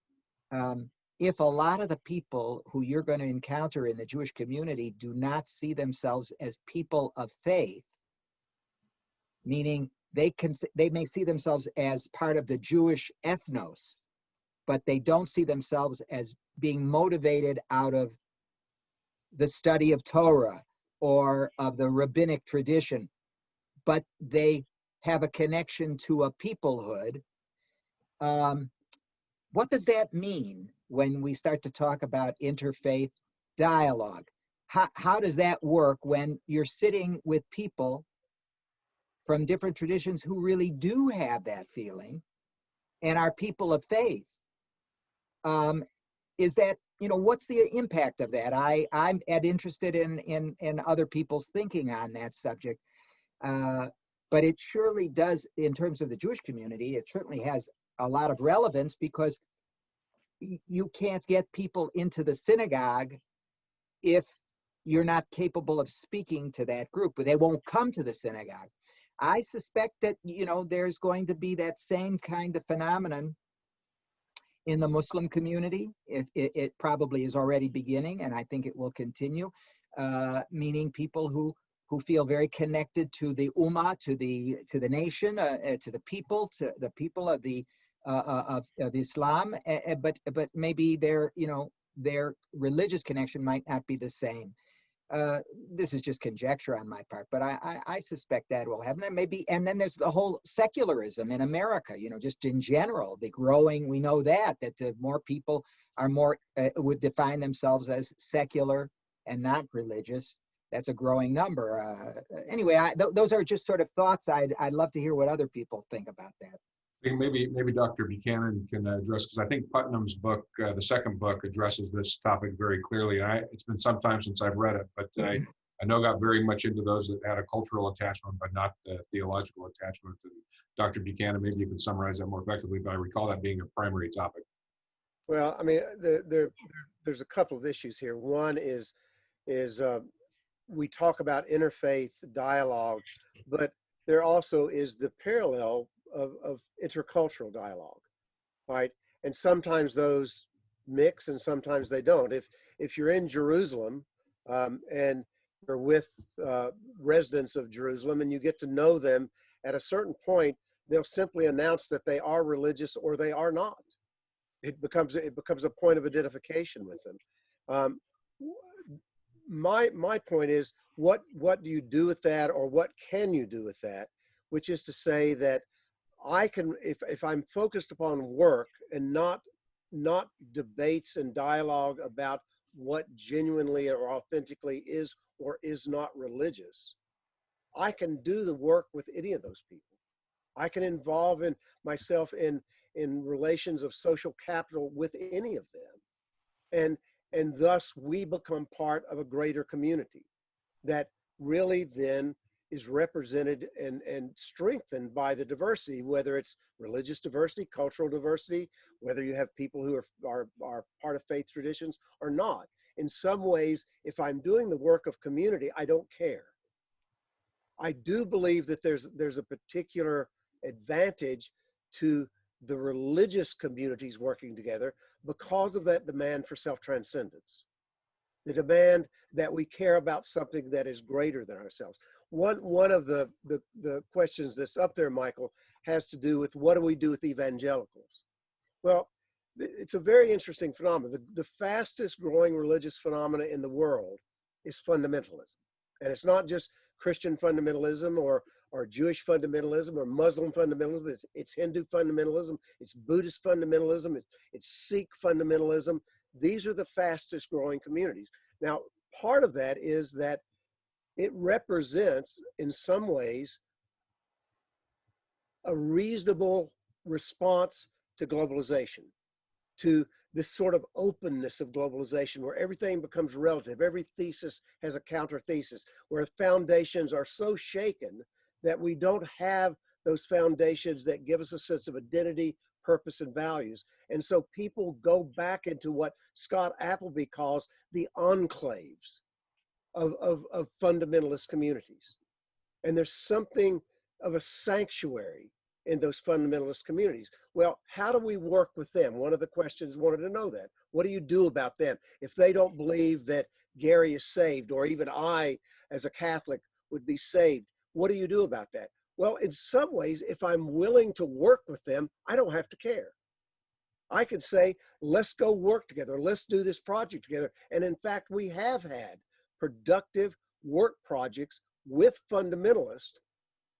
if a lot of the people who you're going to encounter in the Jewish community do not see themselves as people of faith, meaning they may see themselves as part of the Jewish ethnos, but they don't see themselves as being motivated out of the study of Torah or of the rabbinic tradition, but they have a connection to a peoplehood. What does that mean when we start to talk about interfaith dialogue? How does that work when you're sitting with people from different traditions who really do have that feeling and are people of faith? Is that, what's the impact of that? I'm interested in other people's thinking on that subject. But it surely does, in terms of the Jewish community, it certainly has a lot of relevance, because you can't get people into the synagogue if you're not capable of speaking to that group, but they won't come to the synagogue. I suspect that, there's going to be that same kind of phenomenon in the Muslim community. It probably is already beginning, and I think it will continue, meaning people who feel very connected to the ummah, to the nation, to the people of the of Islam, but maybe their religious connection might not be the same. This is just conjecture on my part, but I suspect that will happen. And then there's the whole secularism in America, just in general, the growing, we know that more people are would define themselves as secular and not religious. That's a growing number. Anyway, those are just sort of thoughts. I'd love to hear what other people think about that. I think maybe Dr. Buchanan can address, because I think Putnam's book, the second book, addresses this topic very clearly. It's been some time since I've read it, but I know got very much into those that had a cultural attachment, but not the theological attachment. And Dr. Buchanan, maybe you can summarize that more effectively, but I recall that being a primary topic. Well, I mean, there's a couple of issues here. One is we talk about interfaith dialogue, but there also is the parallel of intercultural dialogue, right? And sometimes those mix and sometimes they don't. If you're in Jerusalem and you're with residents of Jerusalem and you get to know them, at a certain point, they'll simply announce that they are religious or they are not. It becomes a point of identification with them. My point is, what do you do with that, or what can you do with that? Which is to say that I can, if I'm focused upon work and not debates and dialogue about what genuinely or authentically is or is not religious, I can do the work with any of those people. I can involve myself in relations of social capital with any of them. And thus we become part of a greater community that really then is represented and strengthened by the diversity, whether it's religious diversity, cultural diversity, whether you have people who are part of faith traditions or not. In some ways, if I'm doing the work of community, I don't care. I do believe that there's a particular advantage to the religious communities working together because of that demand for self-transcendence, the demand that we care about something that is greater than ourselves. One of the questions that's up there, Michael, has to do with what do we do with evangelicals? Well, it's a very interesting phenomenon. The fastest growing religious phenomena in the world is fundamentalism. And it's not just Christian fundamentalism or Jewish fundamentalism or Muslim fundamentalism. It's Hindu fundamentalism. It's Buddhist fundamentalism. It's Sikh fundamentalism. These are the fastest growing communities. Now, part of that is that it represents, in some ways, a reasonable response to globalization, to this sort of openness of globalization where everything becomes relative. Every thesis has a counter thesis, where foundations are so shaken that we don't have those foundations that give us a sense of identity, purpose, and values. And so people go back into what Scott Appleby calls the enclaves of fundamentalist communities. And there's something of a sanctuary in those fundamentalist communities. Well, how do we work with them? One of the questions wanted to know that. What do you do about them? If they don't believe that Gary is saved, or even I, as a Catholic, would be saved, what do you do about that? Well, in some ways, if I'm willing to work with them, I don't have to care. I could say, let's go work together. Let's do this project together. And in fact, we have had productive work projects with fundamentalists,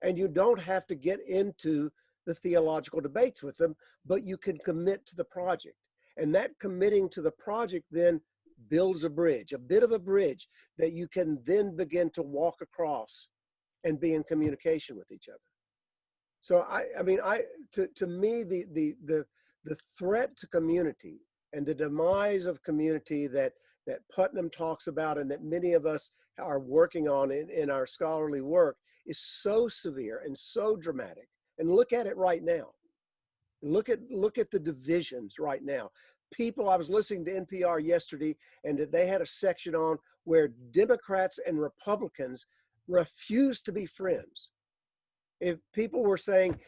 and you don't have to get into the theological debates with them, but you can commit to the project. And that committing to the project then builds a bridge, a bit of a bridge that you can then begin to walk across and be in communication with each other. So to me, the threat to community and the demise of community that Putnam talks about and that many of us are working on in our scholarly work is so severe and so dramatic. And look at it right now. Look at the divisions right now. People, I was listening to NPR yesterday, and they had a section on where Democrats and Republicans refuse to be friends. If people were saying,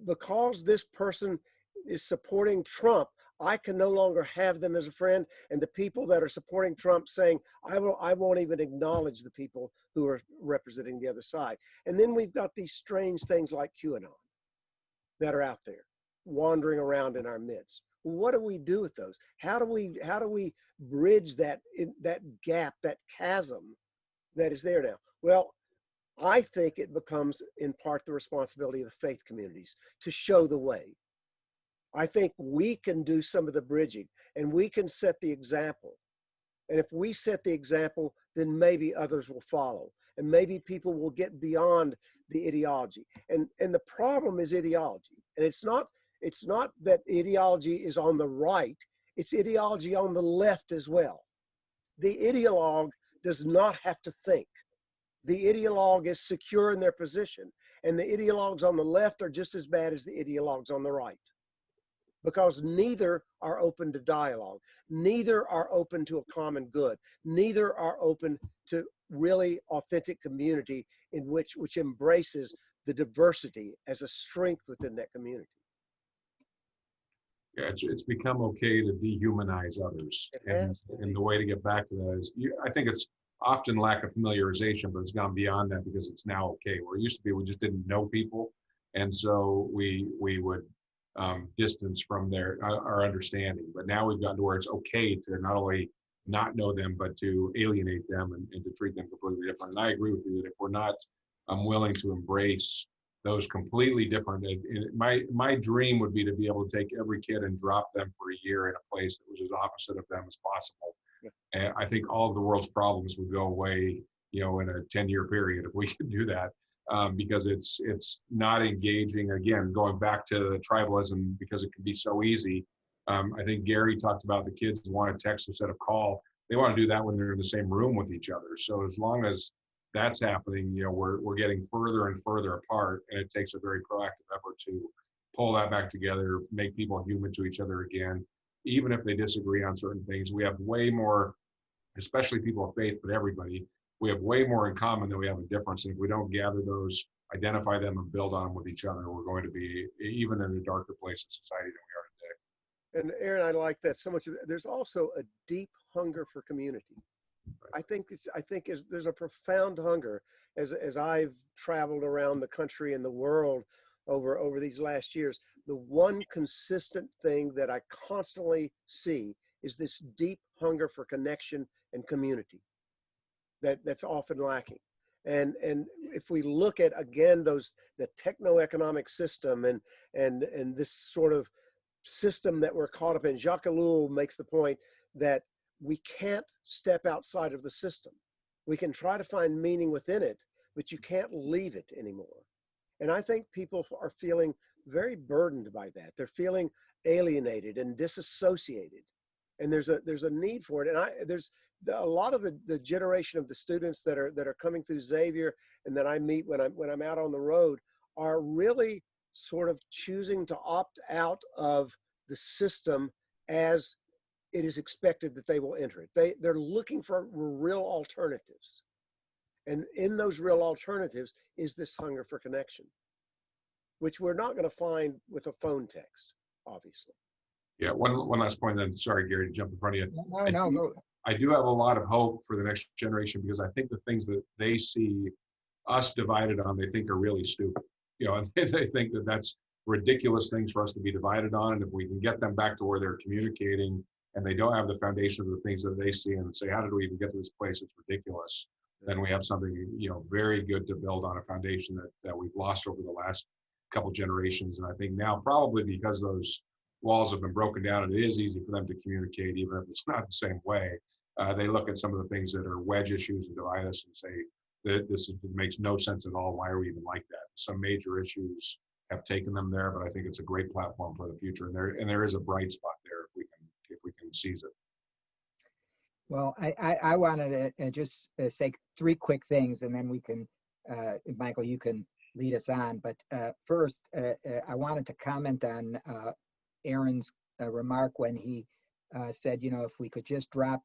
because this person is supporting Trump, I can no longer have them as a friend. And the people that are supporting Trump saying, I won't even acknowledge the people who are representing the other side. And then we've got these strange things like QAnon that are out there wandering around in our midst. What do we do with those? How do we bridge that gap, that chasm that is there now? Well, I think it becomes in part the responsibility of the faith communities to show the way. I think we can do some of the bridging, and we can set the example. And if we set the example, then maybe others will follow, and maybe people will get beyond the ideology. And the problem is ideology. And it's not that ideology is on the right, it's ideology on the left as well. The ideologue does not have to think. The ideologue is secure in their position, and the ideologues on the left are just as bad as the ideologues on the right, because neither are open to dialogue, neither are open to a common good, neither are open to really authentic community in which embraces the diversity as a strength within that community. Yeah, it's become okay to dehumanize others, and the way to get back to that is, I think it's often lack of familiarization, but it's gone beyond that because it's now okay. Where it used to be, we just didn't know people, and so we would distance from our understanding. But now we've gotten to where it's okay to not only not know them, but to alienate them and to treat them completely different. And I agree with you that if we're not willing to embrace those completely different, my dream would be to be able to take every kid and drop them for a year in a place that was as opposite of them as possible. Yeah. And I think all of the world's problems would go away, in a 10-year period if we could do that. Because it's not engaging, again, going back to tribalism, because it can be so easy. I think Gary talked about the kids who want to text instead of call. They want to do that when they're in the same room with each other. So as long as that's happening, we're getting further and further apart, and it takes a very proactive effort to pull that back together, make people human to each other again, even if they disagree on certain things. We have way more, especially people of faith, but everybody, we have way more in common than we have a difference. And if we don't gather those, identify them, and build on them with each other, we're going to be even in a darker place in society than we are today. And Aaron, I like that so much. There's also a deep hunger for community. Right. I think there's a profound hunger as I've traveled around the country and the world over these last years. The one consistent thing that I constantly see is this deep hunger for connection and community that's often lacking. And if we look at, again, the techno-economic system and this sort of system that we're caught up in, Jacques Ellul makes the point that we can't step outside of the system. We can try to find meaning within it, but you can't leave it anymore. And I think people are feeling very burdened by that. They're feeling alienated and disassociated. And there's a need for it. And there's a lot of the generation of the students that are coming through Xavier and that I meet when I'm out on the road are really sort of choosing to opt out of the system as it is expected that they will enter it. They're looking for real alternatives. And in those real alternatives is this hunger for connection, which we're not going to find with a phone text, obviously. Yeah, one last point then. Sorry, Gary, to jump in front of you. Go. I do have a lot of hope for the next generation, because I think the things that they see us divided on, they think are really stupid. They think that that's ridiculous things for us to be divided on. And if we can get them back to where they're communicating and they don't have the foundation of the things that they see and say, how did we even get to this place? It's ridiculous. Then we have something, very good to build on, a foundation that we've lost over the last couple generations. And I think now, probably because those walls have been broken down, and it is easy for them to communicate, even if it's not the same way. They look at some of the things that are wedge issues and divide us and say that this makes no sense at all. Why are we even like that? Some major issues have taken them there, but I think it's a great platform for the future. And there is a bright spot there if we can seize it. Well, I wanted to just say three quick things, and then we can, Michael, you can lead us on. But first, I wanted to comment on Aaron's remark when he said, if we could just drop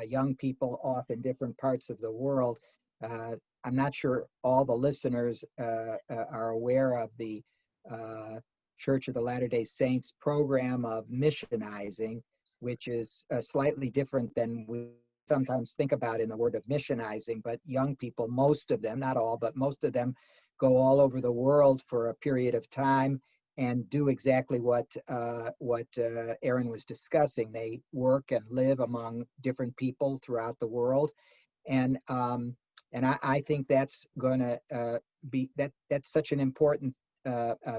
young people off in different parts of the world. I'm not sure all the listeners are aware of the Church of the Latter-day Saints program of missionizing, which is slightly different than we sometimes think about in the word of missionizing. But young people, most of them, not all, but most of them, go all over the world for a period of time and do exactly what Aaron was discussing. They work and live among different people throughout the world, and I think that's going to that's such an important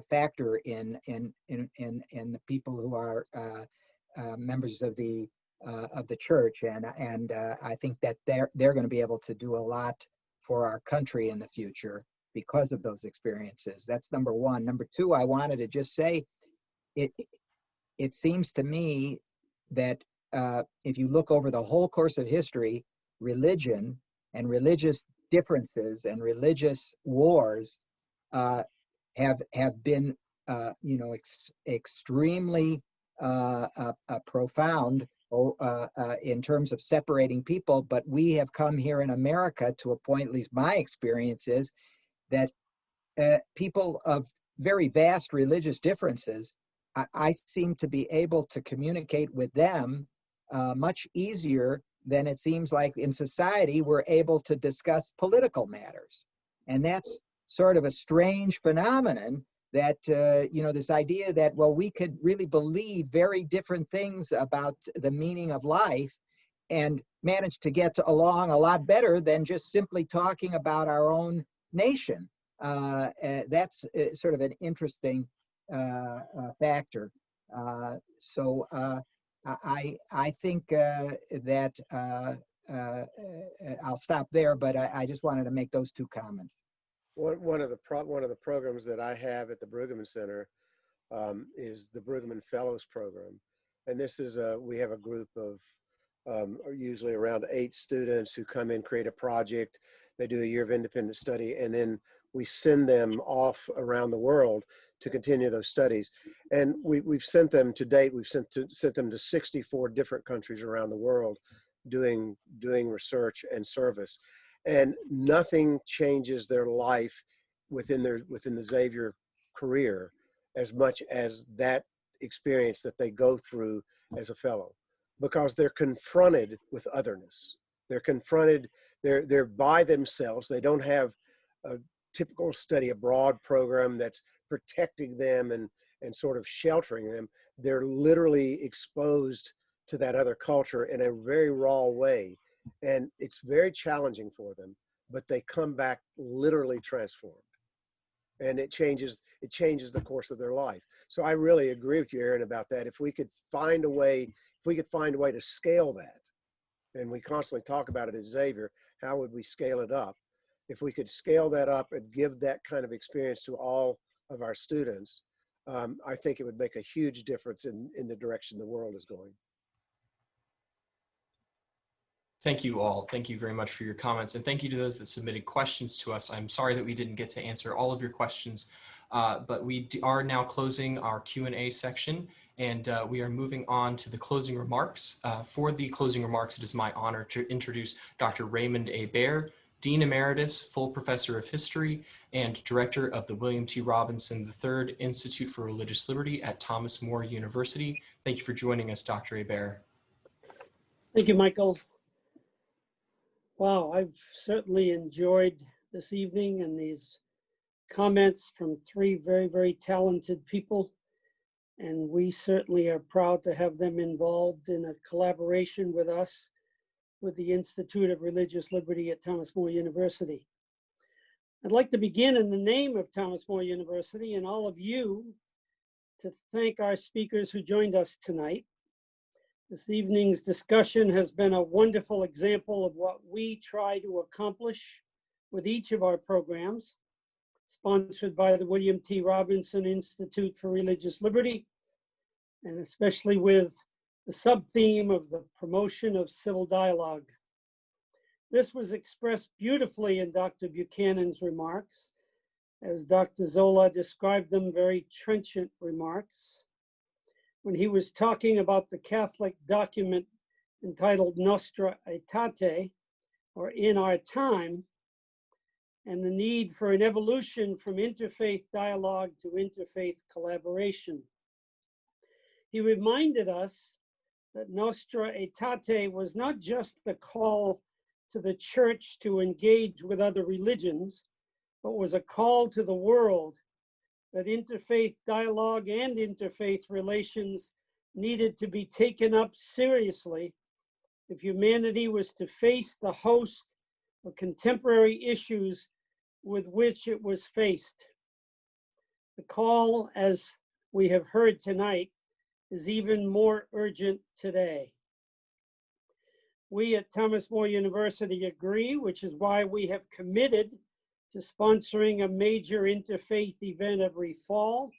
factor in the people who are members of the church, and I think that they're going to be able to do a lot for our country in the future because of those experiences. That's number one. Number two, I wanted to just say, it seems to me that if you look over the whole course of history, religion and religious differences and religious wars have been extremely profound in terms of separating people. But we have come here in America to a point, at least my experience is, that people of very vast religious differences, I seem to be able to communicate with them much easier than it seems like in society we're able to discuss political matters. And that's sort of a strange phenomenon, that, this idea that, well, we could really believe very different things about the meaning of life and manage to get along a lot better than just simply talking about our own nation. That's sort of an interesting factor. So I think that I'll stop there, but I just wanted to make those two comments. One of the programs that I have at the Brueggeman Center is the Brueggeman Fellows Program, and this is we have a group of usually around 8 students who come in, create a project. They do a year of independent study, and then we send them off around the world to continue those studies. And we've sent them to date. We've sent them to 64 different countries around the world, doing research and service. And nothing changes their life within the Xavier career as much as that experience that they go through as a fellow, because they're confronted with otherness. They're by themselves. They don't have a typical study abroad program that's protecting them and sort of sheltering them. They're literally exposed to that other culture in a very raw way. And it's very challenging for them, but they come back literally transformed. And it changes the course of their life. So I really agree with you, Aaron, about that. If we could find a way to scale that, and we constantly talk about it at Xavier, how would we scale it up? If we could scale that up and give that kind of experience to all of our students, I think it would make a huge difference in the direction the world is going. Thank you all. Thank you very much for your comments. And thank you to those that submitted questions to us. I'm sorry that we didn't get to answer all of your questions, but we are now closing our Q&A section, and we are moving on to the closing remarks. For the closing remarks, it is my honor to introduce Dr. Raymond A. Baer, Dean Emeritus, Full Professor of History, and Director of the William T. Robinson III Institute for Religious Liberty at Thomas More University. Thank you for joining us, Dr. A. Baer. Thank you, Michael. Wow, I've certainly enjoyed this evening and these comments from 3 very, very talented people. And we certainly are proud to have them involved in a collaboration with us, with the Institute of Religious Liberty at Thomas More University. I'd like to begin in the name of Thomas More University and all of you to thank our speakers who joined us tonight. This evening's discussion has been a wonderful example of what we try to accomplish with each of our programs, sponsored by the William T. Robinson Institute for Religious Liberty, and especially with the sub-theme of the promotion of civil dialogue. This was expressed beautifully in Dr. Buchanan's remarks, as Dr. Zola described them, very trenchant remarks, when he was talking about the Catholic document entitled Nostra Aetate, or In Our Time, and the need for an evolution from interfaith dialogue to interfaith collaboration. He reminded us that Nostra Aetate was not just the call to the church to engage with other religions, but was a call to the world that interfaith dialogue and interfaith relations needed to be taken up seriously if humanity was to face the host of contemporary issues with which it was faced. The call, as we have heard tonight, is even more urgent today. We at Thomas More University agree, which is why we have committed to sponsoring a major interfaith event every fall.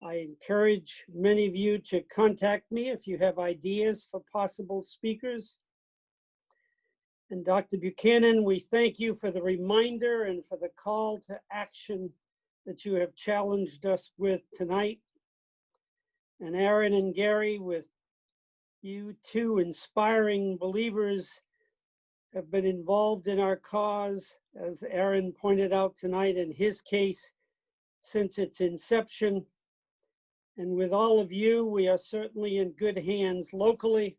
I encourage many of you to contact me if you have ideas for possible speakers. And Dr. Buchanan, we thank you for the reminder and for the call to action that you have challenged us with tonight. And Aaron and Gary, with you two inspiring believers, have been involved in our cause, as Aaron pointed out tonight in his case, since its inception. And with all of you, we are certainly in good hands locally.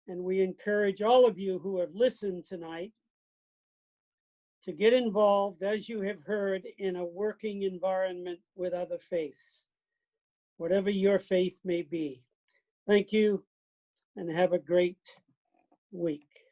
And we encourage all of you who have listened tonight to get involved, as you have heard, in a working environment with other faiths, whatever your faith may be. Thank you, and have a great week.